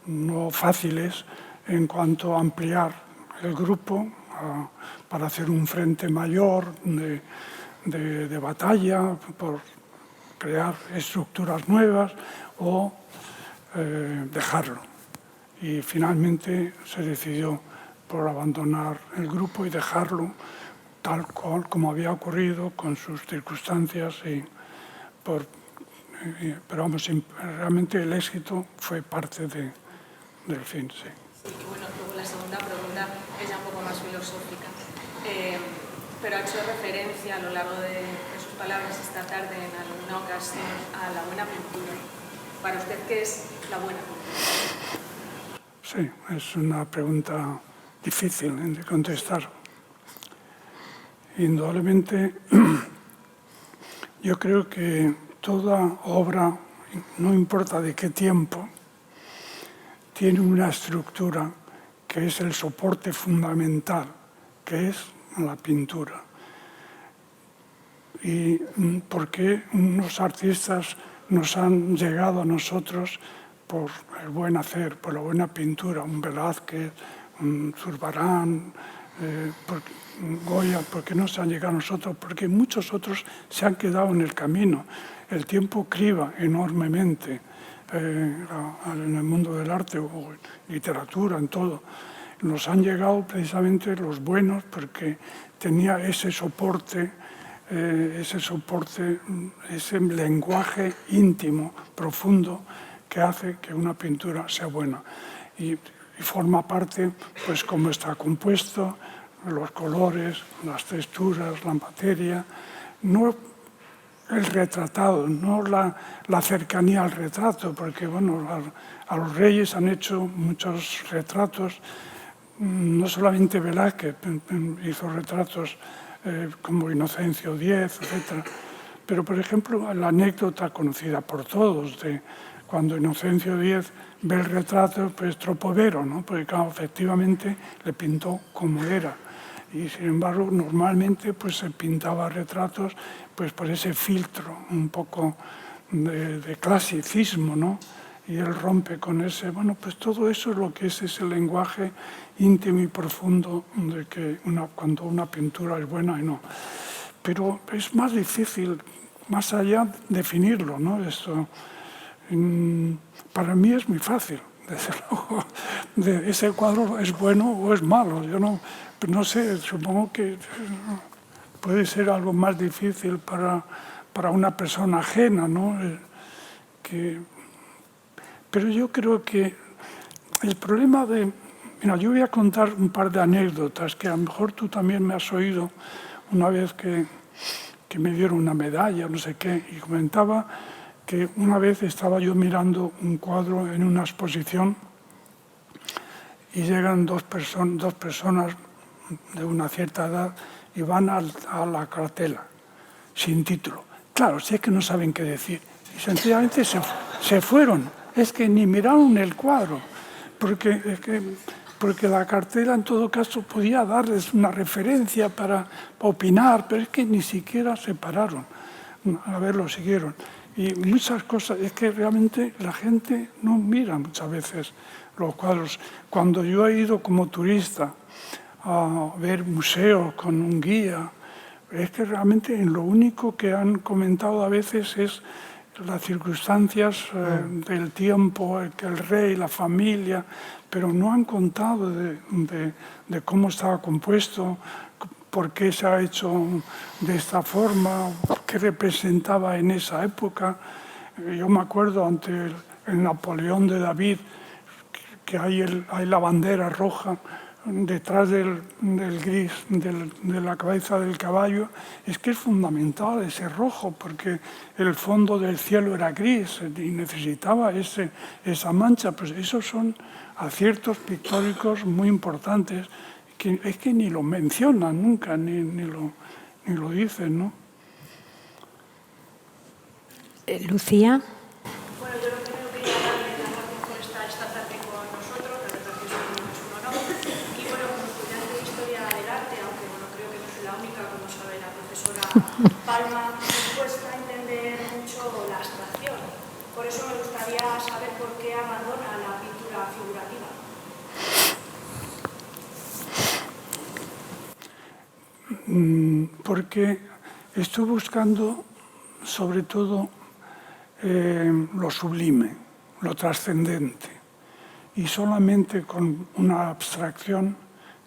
no fáciles en cuanto a ampliar el grupo para hacer un frente mayor de batalla, por crear estructuras nuevas o dejarlo. Y finalmente se decidió por abandonar el grupo y dejarlo tal cual como había ocurrido con sus circunstancias pero vamos, realmente el éxito fue parte del fin, sí. Sí, y bueno, luego la segunda pregunta es ya un poco más filosófica, pero ha hecho referencia a lo largo de sus palabras esta tarde en alguna ocasión a la buena pintura. Para usted, ¿qué es la buena pintura? Sí, es una pregunta difícil de contestar. Indudablemente, yo creo que toda obra, no importa de qué tiempo, tiene una estructura que es el soporte fundamental, que es la pintura. ¿Y por qué unos artistas nos han llegado a nosotros por el buen hacer, por la buena pintura? Un Velázquez, un Zurbarán, Goya, ¿por qué no se han llegado a nosotros? Porque muchos otros se han quedado en el camino. El tiempo criba enormemente en el mundo del arte o en literatura, en todo. Nos han llegado precisamente los buenos porque tenía ese soporte, ese lenguaje íntimo, profundo, que hace que una pintura sea buena. Y forma parte, pues, cómo está compuesto, los colores, las texturas, la materia, no el retratado, no la cercanía al retrato, porque bueno, a los reyes han hecho muchos retratos, no solamente Velázquez hizo retratos como Inocencio X, etc. Pero, por ejemplo, la anécdota conocida por todos de cuando Inocencio X ve el retrato, pues Tropovero, ¿no? Porque claro, efectivamente le pintó como era. Y sin embargo, normalmente pues, se pintaba retratos pues, por ese filtro un poco de clasicismo, ¿no? Y él rompe con ese, bueno, pues todo eso es lo que es ese lenguaje íntimo y profundo de que cuando una pintura es buena y no. Pero es más difícil, más allá, definirlo, ¿no? Esto, para mí es muy fácil, desde luego, ese cuadro es bueno o es malo, yo no sé, supongo que puede ser algo más difícil para una persona ajena, ¿no? Pero yo creo que el problema Mira, yo voy a contar un par de anécdotas que a lo mejor tú también me has oído una vez que me dieron una medalla, no sé qué, y comentaba que una vez estaba yo mirando un cuadro en una exposición y llegan dos personas de una cierta edad y van a la cartela, sin título. Claro, sé que no saben qué decir. Y sencillamente se fueron. es que ni miraron el cuadro, porque la cartela en todo caso podía darles una referencia para opinar, pero es que ni siquiera se pararon a ver, lo siguieron. Y muchas cosas, es que realmente la gente no mira muchas veces los cuadros. Cuando yo he ido como turista a ver museos con un guía, es que realmente lo único que han comentado a veces es las circunstancias del tiempo, que el rey, la familia, pero no han contado de cómo estaba compuesto, por qué se ha hecho de esta forma, qué representaba en esa época. Yo me acuerdo ante el Napoleón de David, que hay la bandera roja detrás del gris de la cabeza del caballo. Es que es fundamental ese rojo, porque el fondo del cielo era gris y necesitaba esa mancha. Pues esos son aciertos pictóricos muy importantes, que es que ni lo mencionan nunca, ni lo dicen, ¿no? Lucía. Bueno, yo lo primero quería darle las gracias por estar esta tarde con nosotros, la verdad que es un honor. Y bueno, como estudiante de Historia del Arte, aunque bueno, creo que no soy la única, como sabe la profesora Palma, me cuesta entender mucho la abstracción. Por eso me gustaría saber por qué abandona la pintura figurativa. Porque estoy buscando sobre todo lo sublime, lo trascendente, y solamente con una abstracción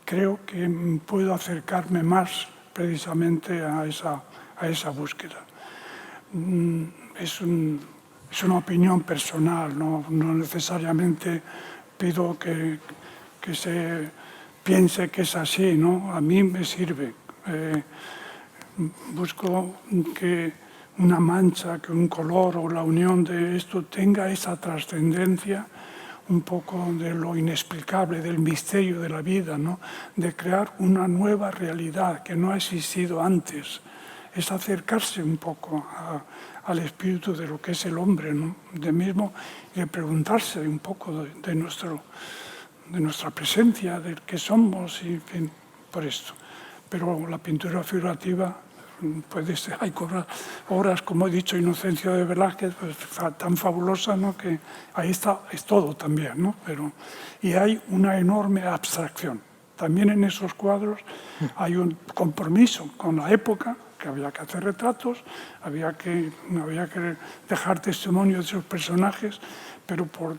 creo que puedo acercarme más precisamente a esa búsqueda. Es una opinión personal, no necesariamente pido que se piense que es así, ¿no? A mí me sirve. Busco que una mancha, que un color o la unión de esto tenga esa trascendencia, un poco de lo inexplicable, del misterio de la vida, ¿no? De crear una nueva realidad que no ha existido antes. Es acercarse un poco al espíritu de lo que es el hombre, ¿no? De mismo, y de preguntarse un poco de nuestra presencia, de qué somos, y en fin, por esto. Pero la pintura figurativa puede ser, hay obras, como he dicho, Inocencio de Velázquez, pues, tan fabulosa, ¿no? Que ahí está, es todo también, ¿no? Y hay una enorme abstracción. También en esos cuadros hay un compromiso con la época, que había que hacer retratos, había que dejar testimonio de esos personajes, pero por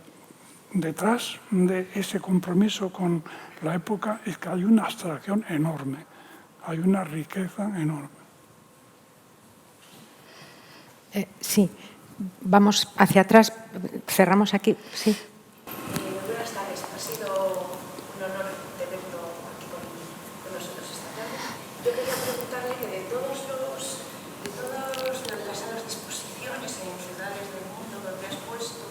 detrás de ese compromiso con la época es que hay una abstracción enorme, hay una riqueza enorme. Sí, vamos hacia atrás, cerramos aquí, sí. Buenas tardes, ha sido un honor tenerlo aquí con nosotros esta tarde. Yo quería preguntarle que de todas las salas de exposiciones en ciudades del mundo donde has puesto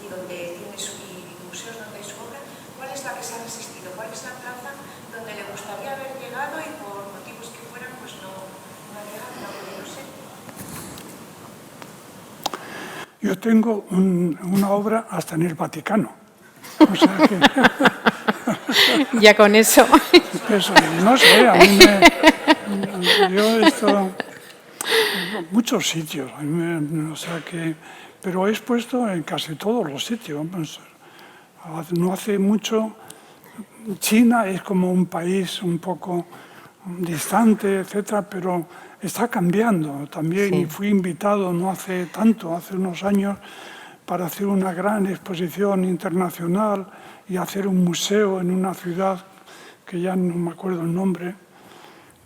y donde tienes y museos donde hay su obra, ¿cuál es la que se ha resistido? ¿Cuál es la plaza donde le gustaría haber llegado y por motivos que fueran pues no ha llegado, no ha podido ser? Yo tengo una obra hasta en el Vaticano. O sea que... Ya con eso. Eso, no sé, a mí yo he estado en muchos sitios, o sea que, pero he expuesto en casi todos los sitios. No hace mucho, China es como un país un poco distante, etcétera, pero está cambiando también. Sí. Y fui invitado no hace tanto, hace unos años, para hacer una gran exposición internacional y hacer un museo en una ciudad que ya no me acuerdo el nombre,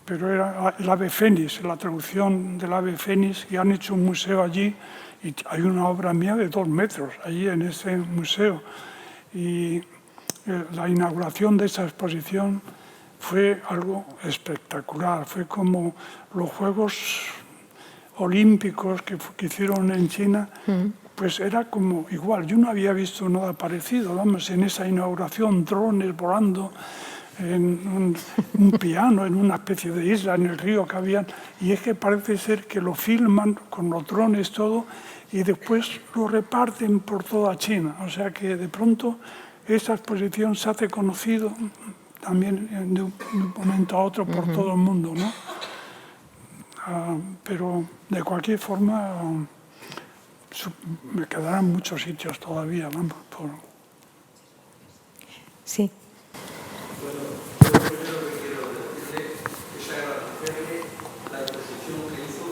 pero era el ave fénix, la traducción del ave fénix, y han hecho un museo allí y hay una obra mía de 2 metros allí en ese museo. Y la inauguración de esa exposición fue algo espectacular, fue como los Juegos Olímpicos que hicieron en China, pues era como igual, yo no había visto nada parecido, vamos, en esa inauguración, drones volando, en un piano, en una especie de isla, en el río que habían, y es que parece ser que lo filman con los drones todo, y después lo reparten por toda China. O sea que de pronto esa exposición se hace conocido también de un momento a otro por todo el mundo, ¿no? Pero de cualquier forma me quedarán muchos sitios todavía, vamos, Sí. Bueno, yo lo primero que quiero decirle es agradecerle la exposición que hizo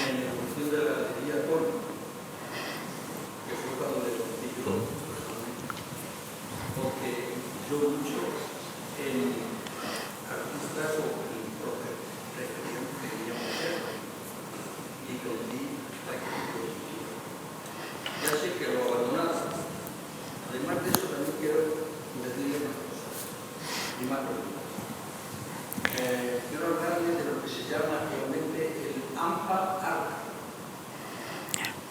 en el Museo de la Galería Tormo, que fue cuando le conocí yo, porque yo lucho en artistas o en referentes que queríamos ser, y conocí la exposición. Ya sé que lo abandonaba. Además de eso, también quiero decirle una cosa, y más preguntas. Quiero hablarle de lo que se llama actualmente el AMPA Art,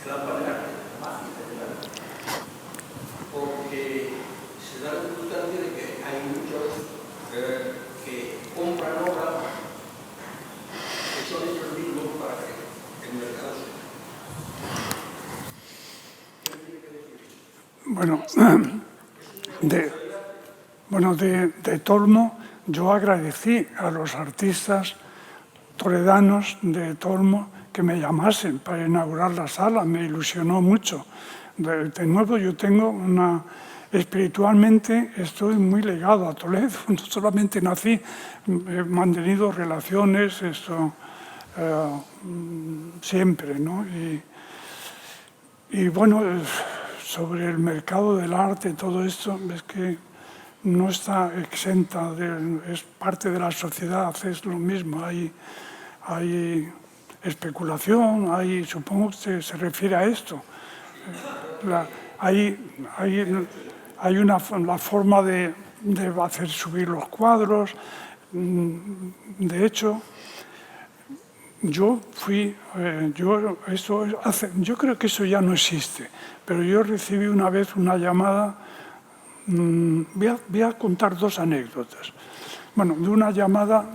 el AMPA de arte, la magia del arte, porque se da la circunstancia de que hay muchos que compran obras que son ellos mismos para que el mercado se... Bueno, de Tormo yo agradecí a los artistas toledanos de Tormo que me llamasen para inaugurar la sala, me ilusionó mucho. De nuevo yo tengo espiritualmente estoy muy ligado a Toledo, no solamente nací, he mantenido relaciones siempre, ¿no? Y bueno, sobre el mercado del arte, todo esto, es que no está exenta, es parte de la sociedad, es lo mismo, hay especulación, supongo que se refiere a esto. Hay la forma de hacer subir los cuadros. De hecho, yo creo que eso ya no existe, pero yo recibí una vez una llamada, voy a contar dos anécdotas. Bueno, de una llamada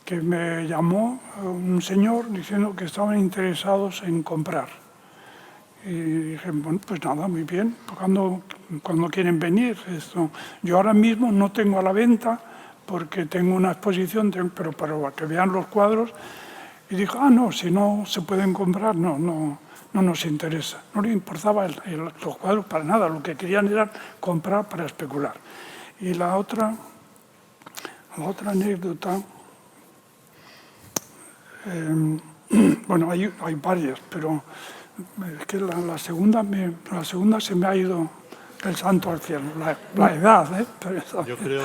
que me llamó un señor diciendo que estaban interesados en comprar. Y dije, bueno, pues nada, muy bien, cuando quieren venir. Yo ahora mismo no tengo a la venta porque tengo una exposición, pero para que vean los cuadros. Y dijo, no, si no se pueden comprar, no nos interesa. No le importaba los cuadros para nada, lo que querían era comprar para especular. Y la otra anécdota, bueno, hay varias, pero es que la segunda se me ha ido el santo al cielo, la edad. Yo creo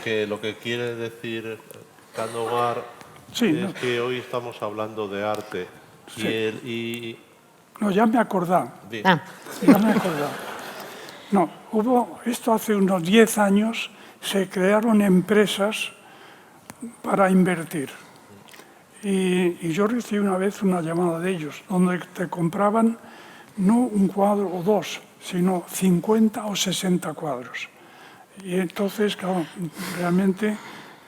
que lo que quiere decir Candomar es que hoy estamos hablando de arte. Sí. No, ya me he acordado. Ya me he acordado. No, esto hace unos 10 años, se crearon empresas para invertir. Y yo recibí una vez una llamada de ellos, donde te compraban no un cuadro o dos, sino 50 o 60 cuadros. Y entonces, claro, realmente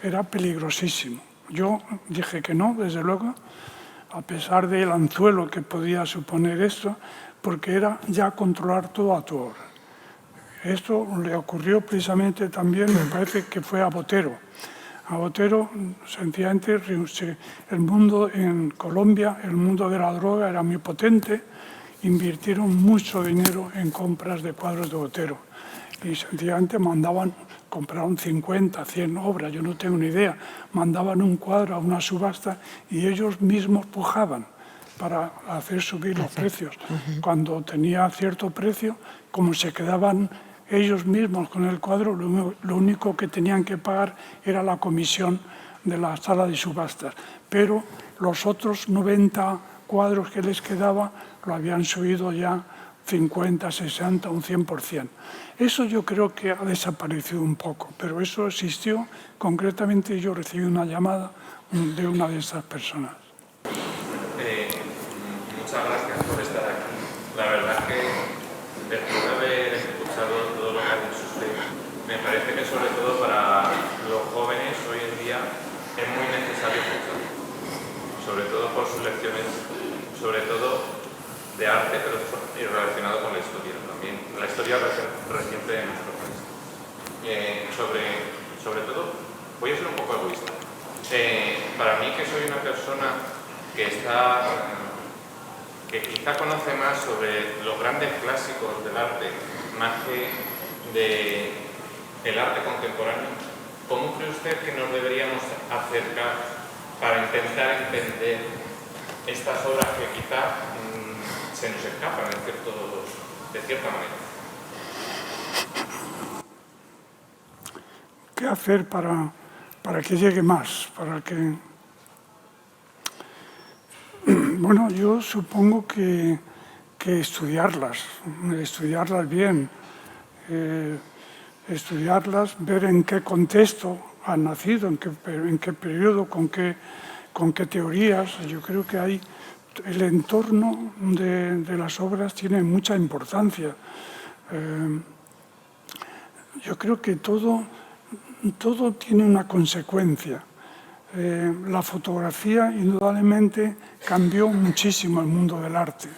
era peligrosísimo. Yo dije que no, desde luego, a pesar del anzuelo que podía suponer esto, porque era ya controlar todo a tu obra. Esto le ocurrió precisamente también, me parece que fue a Botero. A Botero, sencillamente, el mundo en Colombia, el mundo de la droga era muy potente, invirtieron mucho dinero en compras de cuadros de Botero y sencillamente compraron 50, 100 obras, yo no tengo ni idea, mandaban un cuadro a una subasta y ellos mismos pujaban para hacer subir los precios. Cuando tenía cierto precio, como se quedaban ellos mismos con el cuadro, lo único que tenían que pagar era la comisión de la sala de subastas. Pero los otros 90 cuadros que les quedaba lo habían subido ya 50, 60, un 100%. Eso yo creo que ha desaparecido un poco, pero eso existió. Concretamente yo recibí una llamada de una de esas personas. Muchas gracias por estar aquí. La verdad es que después de haber escuchado todo lo que ha dicho usted, me parece que sobre todo para los jóvenes hoy en día es muy necesario escucharlo. sobre todo por sus lecciones, sobre todo de arte, pero relacionado con la historia también, la historia reciente de nuestro país. Sobre todo, voy a ser un poco egoísta. Para mí, que soy una persona que quizá conoce más sobre los grandes clásicos del arte, más que del arte contemporáneo, ¿cómo cree usted que nos deberíamos acercar para intentar entender estas obras que quizá se nos escapan de cierta manera? ¿Qué hacer para que llegue más? Bueno, yo supongo que estudiarlas bien, estudiarlas, ver en qué contexto han nacido, en qué periodo, con qué teorías. Yo creo que el entorno de las obras tiene mucha importancia. Yo creo que todo tiene una consecuencia. La fotografía indudablemente cambió muchísimo el mundo del arte.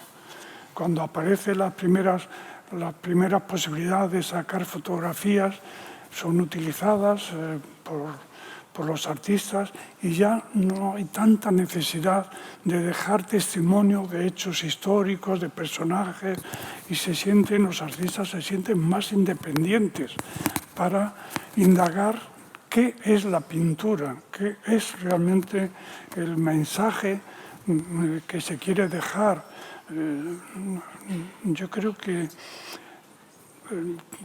Cuando aparecen las primeras posibilidades de sacar fotografías, son utilizadas por los artistas y ya no hay tanta necesidad de dejar testimonio de hechos históricos, de personajes, y los artistas se sienten más independientes para indagar qué es la pintura, qué es realmente el mensaje que se quiere dejar. Yo creo que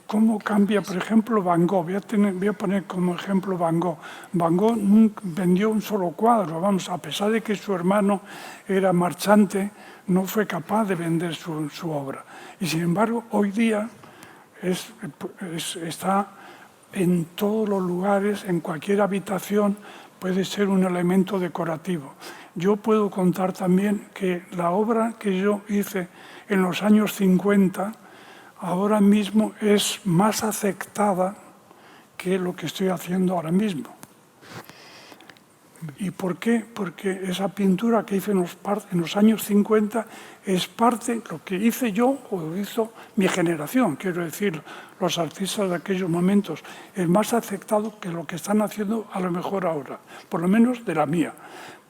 cómo cambia, por ejemplo, Van Gogh. Voy a poner como ejemplo Van Gogh. Van Gogh nunca vendió un solo cuadro, a pesar de que su hermano era marchante, no fue capaz de vender su obra. Y sin embargo, hoy día está en todos los lugares, en cualquier habitación, puede ser un elemento decorativo. Yo puedo contar también que la obra que yo hice en los años 50 ahora mismo es más aceptada que lo que estoy haciendo ahora mismo. ¿Y por qué? Porque esa pintura que hice en los años 50 es parte de lo que hice yo o lo hizo mi generación, quiero decir, los artistas de aquellos momentos. Es más aceptado que lo que están haciendo a lo mejor ahora, por lo menos de la mía,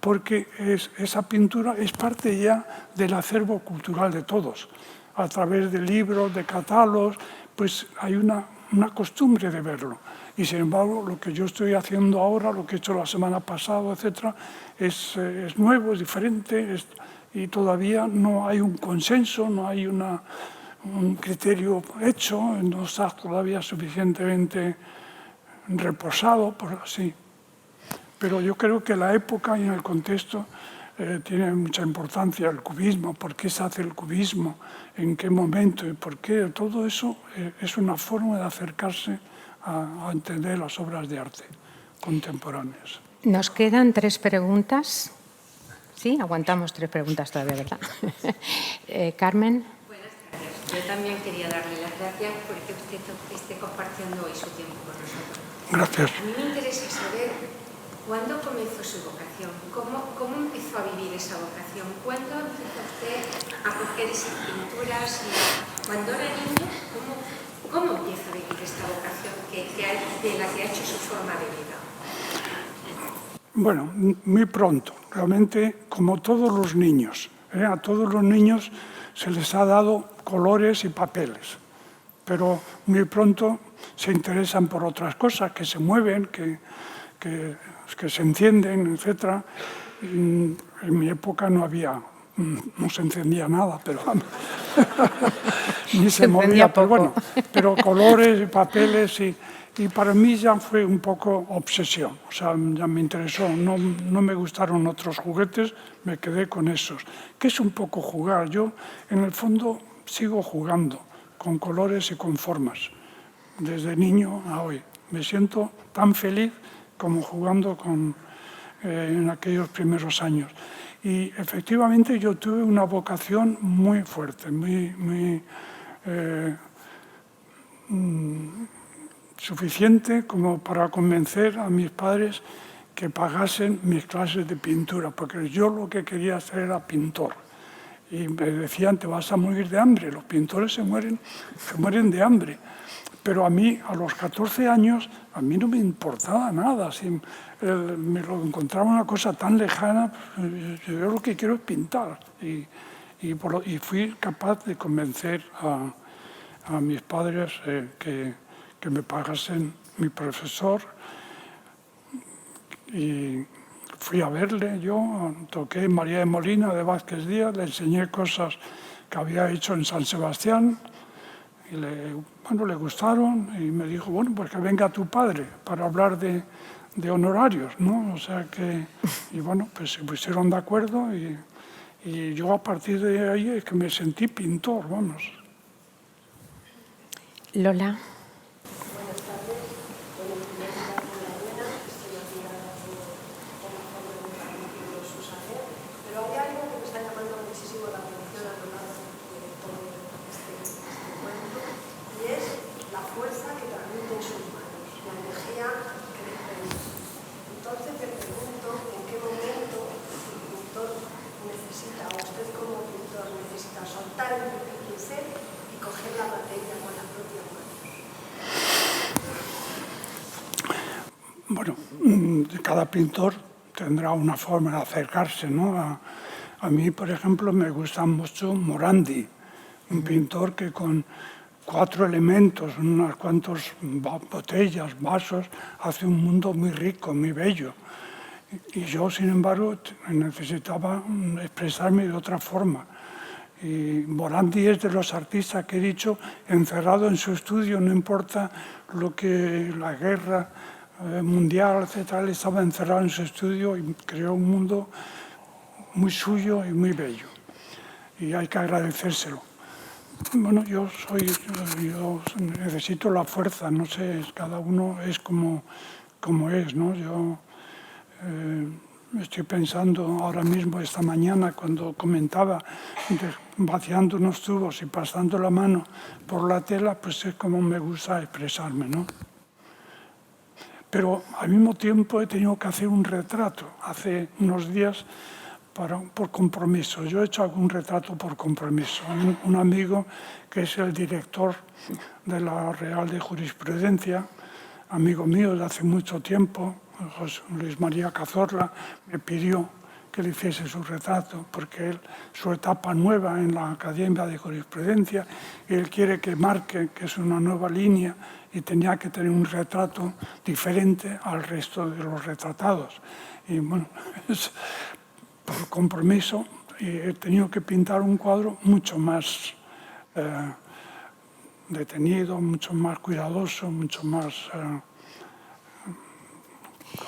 porque esa pintura es parte ya del acervo cultural de todos. A través de libros, de catálogos, pues hay una costumbre de verlo. Y sin embargo, lo que yo estoy haciendo ahora, lo que he hecho la semana pasada, etcétera, es nuevo, es diferente, y todavía no hay un consenso, no hay un criterio hecho, no está todavía suficientemente reposado, por así. Pero yo creo que la época y el contexto tiene mucha importancia. El cubismo, por qué se hace el cubismo, en qué momento y por qué. Todo eso es una forma de acercarse a entender las obras de arte contemporáneas. Nos quedan 3 preguntas. Sí, aguantamos 3 preguntas todavía, ¿verdad? Carmen. Buenas tardes. Yo también quería darle las gracias por que usted esté compartiendo hoy su tiempo con nosotros. Gracias. A mí me interesa saber cuándo comenzó su vocación, cómo empezó a vivir esa vocación, cuándo empezó usted a coger esas pinturas, cuando era niño, ¿cómo empieza a vivir esta vocación de la que ha hecho su forma de vida? Bueno, muy pronto, realmente como todos los niños. A todos los niños se les ha dado colores y papeles, pero muy pronto se interesan por otras cosas, que se mueven, que se encienden, etc. En mi época no se encendía nada, pero ni se movía, pero bueno, pero colores y papeles y para mí ya fue un poco obsesión, o sea, ya me interesó, no me gustaron otros juguetes, me quedé con esos. ¿Qué es un poco jugar? Yo, en el fondo, sigo jugando con colores y con formas, desde niño a hoy. Me siento tan feliz como jugando en aquellos primeros años. Y efectivamente yo tuve una vocación muy fuerte, muy suficiente como para convencer a mis padres que pagasen mis clases de pintura, porque yo lo que quería hacer era pintor. Y me decían, te vas a morir de hambre, los pintores se mueren de hambre. Pero a mí, a los 14 años, a mí no me importaba nada. Si me lo encontraba una cosa tan lejana, yo lo que quiero es pintar. Y fui capaz de convencer a mis padres que me pagasen mi profesor. Y fui a verle yo, toqué María de Molina de Vázquez Díaz, le enseñé cosas que había hecho en San Sebastián y le gustaron y me dijo, bueno, pues que venga tu padre para hablar de honorarios, ¿no? O sea que, y bueno, pues se pusieron de acuerdo y yo a partir de ahí es que me sentí pintor, vamos. Lola. Bueno, cada pintor tendrá una forma de acercarse, ¿no? A mí, por ejemplo, me gusta mucho Morandi, un pintor que con 4 elementos, unas cuantas botellas, vasos, hace un mundo muy rico, muy bello. Y yo, sin embargo, necesitaba expresarme de otra forma. Y Morandi es de los artistas que he dicho, encerrado en su estudio, no importa lo que la guerra mundial, etc., él estaba encerrado en su estudio y creó un mundo muy suyo y muy bello. Y hay que agradecérselo. Bueno, yo necesito la fuerza, no sé, cada uno es como es, ¿no? Yo estoy pensando ahora mismo, esta mañana, cuando comentaba, vaciando unos tubos y pasando la mano por la tela, pues es como me gusta expresarme, ¿no? Pero al mismo tiempo he tenido que hacer un retrato hace unos días por compromiso. Yo he hecho algún retrato por compromiso. Un amigo que es el director de la Real de Jurisprudencia, amigo mío de hace mucho tiempo, José Luis María Cazorla, me pidió que le hiciese su retrato porque su etapa nueva en la Academia de Jurisprudencia, él quiere que marque que es una nueva línea y tenía que tener un retrato diferente al resto de los retratados. Y bueno, por compromiso he tenido que pintar un cuadro mucho más detenido, mucho más cuidadoso, mucho más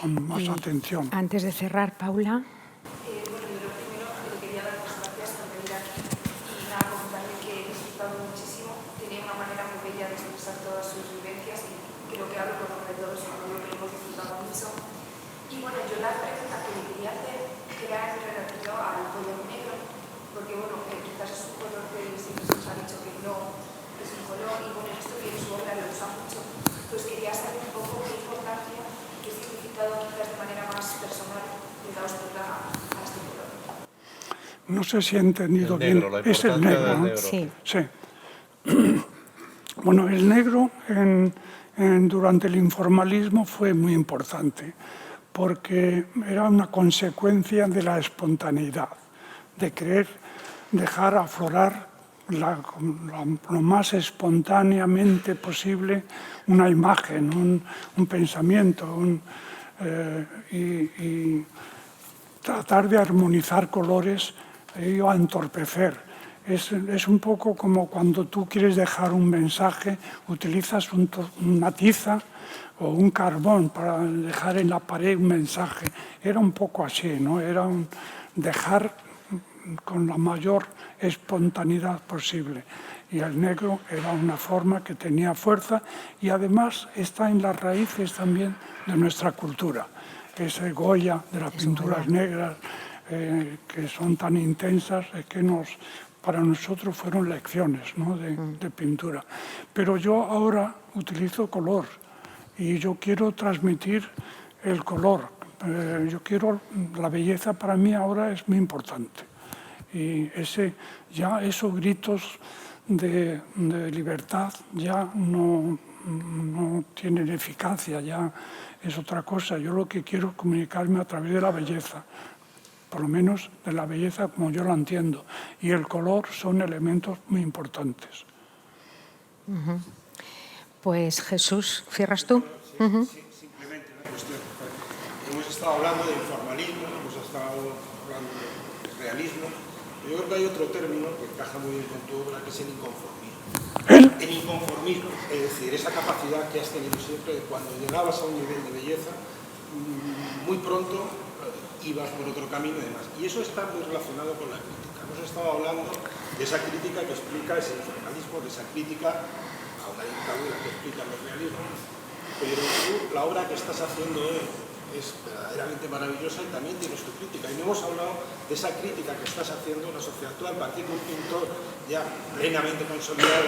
con más atención. Antes de cerrar, Paula. Bueno, yo lo primero le quería dar las gracias por venir aquí y nada, comentarle que he disfrutado muchísimo. Tenía una manera muy bella de expresar todas sus vivencias y creo que hablo por nombre de todos cuando digo que hemos disfrutado mucho. Y bueno, yo la pregunta que le quería hacer era en relación al color negro, porque bueno, quizás es un color que siempre se nos ha dicho que no es un color y bueno, esto que en su obra lo usa mucho. Pues quería saber un poco qué importancia, qué significado quizás de manera más personal le da usted a este color. No sé si he entendido el negro, bien. Es el negro, ¿no? Sí. Sí. Bueno, el negro durante el informalismo fue muy importante porque era una consecuencia de la espontaneidad, de querer dejar aflorar lo más espontáneamente posible una imagen, un pensamiento, y tratar de armonizar colores iba a entorpecer. Es un poco como cuando tú quieres dejar un mensaje, utilizas una tiza o un carbón para dejar en la pared un mensaje. Era un poco así, ¿no? Era dejar con la mayor espontaneidad posible. Y el negro era una forma que tenía fuerza y además está en las raíces también de nuestra cultura. Ese Goya de las pinturas negras que son tan intensas, que para nosotros fueron lecciones, ¿no? de pintura. Pero yo ahora utilizo color y yo quiero transmitir el color. Yo quiero, la belleza para mí ahora es muy importante. Y ya esos gritos de libertad ya no tienen eficacia, ya es otra cosa. Yo lo que quiero es comunicarme a través de la belleza, por lo menos de la belleza como yo la entiendo. Y el color son elementos muy importantes. Pues Jesús, ¿cierras tú? Simplemente una cuestión. Hemos estado hablando de informalismo, hemos estado hablando de realismo. Yo creo que hay otro término que encaja muy bien con tu obra, que es el inconformismo. El inconformismo, es decir, esa capacidad que has tenido siempre de cuando llegabas a un nivel de belleza, muy pronto ibas por otro camino y demás. Y eso está muy relacionado con la crítica. Hemos estado hablando de esa crítica que explica ese informalismo, de esa crítica a una dictadura que explica los realismos. Pero tú, la obra que estás haciendo hoy es verdaderamente maravillosa y también tienes tu crítica. Y no hemos hablado de esa crítica que estás haciendo en la sociedad actual. Parece que un pintor ya plenamente consolidado,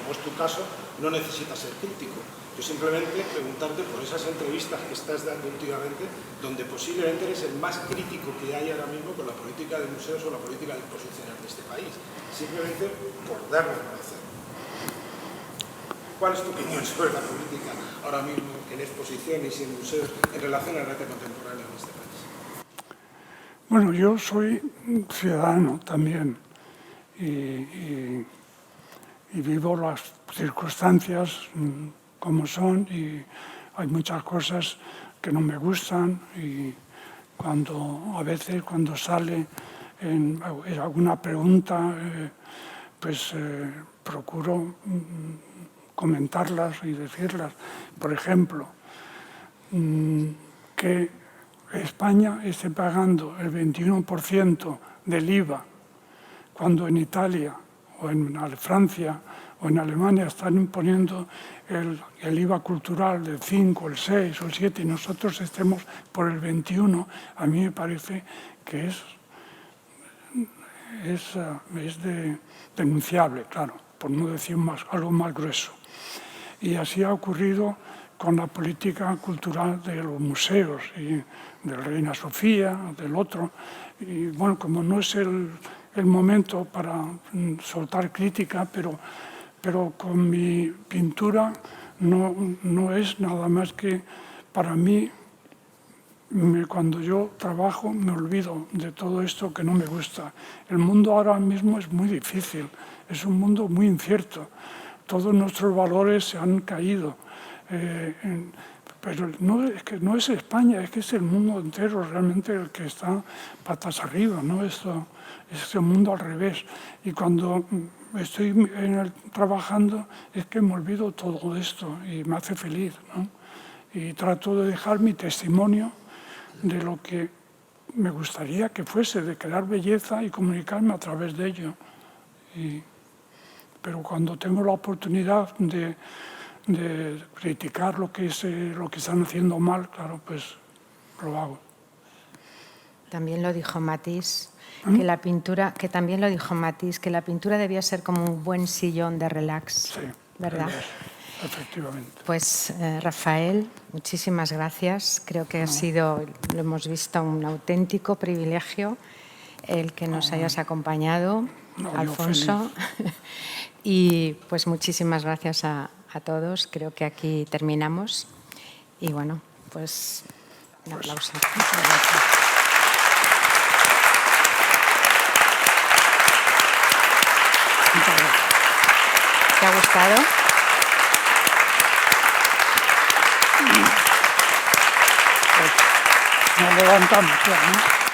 como es tu caso, no necesita ser crítico. Yo simplemente preguntarte por esas entrevistas que estás dando últimamente, donde posiblemente eres el más crítico que hay ahora mismo con la política de museos o la política de exposiciones de este país. Simplemente por darlo a conocer. ¿Cuál es tu opinión sobre la política ahora mismo en exposiciones y en museos en relación al arte contemporáneo en este país? Bueno, yo soy ciudadano también y vivo las circunstancias como son y hay muchas cosas que no me gustan y a veces cuando sale en alguna pregunta procuro comentarlas y decirlas. Por ejemplo, que España esté pagando el 21% del IVA cuando en Italia o en Francia o en Alemania están imponiendo el IVA cultural del 5, el 6 o el 7 y nosotros estemos por el 21, a mí me parece que es denunciable, claro, por no decir algo más grueso. Y así ha ocurrido con la política cultural de los museos y de Reina Sofía, del otro. Y bueno, como no es el momento para soltar crítica, pero con mi pintura no es nada más que, para mí, cuando yo trabajo me olvido de todo esto que no me gusta. El mundo ahora mismo es muy difícil, es un mundo muy incierto. Todos nuestros valores se han caído. Pero no es España, es que es el mundo entero realmente el que está patas arriba, ¿no? Es el mundo al revés. Y cuando estoy trabajando es que me olvido todo esto y me hace feliz, ¿no? Y trato de dejar mi testimonio de lo que me gustaría que fuese, de crear belleza y comunicarme a través de ello. Pero cuando tengo la oportunidad de criticar lo que están haciendo mal, claro, pues lo hago. También lo dijo Matisse, que la pintura debía ser como un buen sillón de relax, sí, ¿verdad? Efectivamente. Pues Rafael, muchísimas gracias. Creo que ha sido, lo hemos visto, un auténtico privilegio el que nos hayas acompañado, Alfonso. Y pues muchísimas gracias a todos. Creo que aquí terminamos. Y bueno, pues un aplauso. Muchas gracias. ¿Te ha gustado? Nos levantamos ya, ¿no?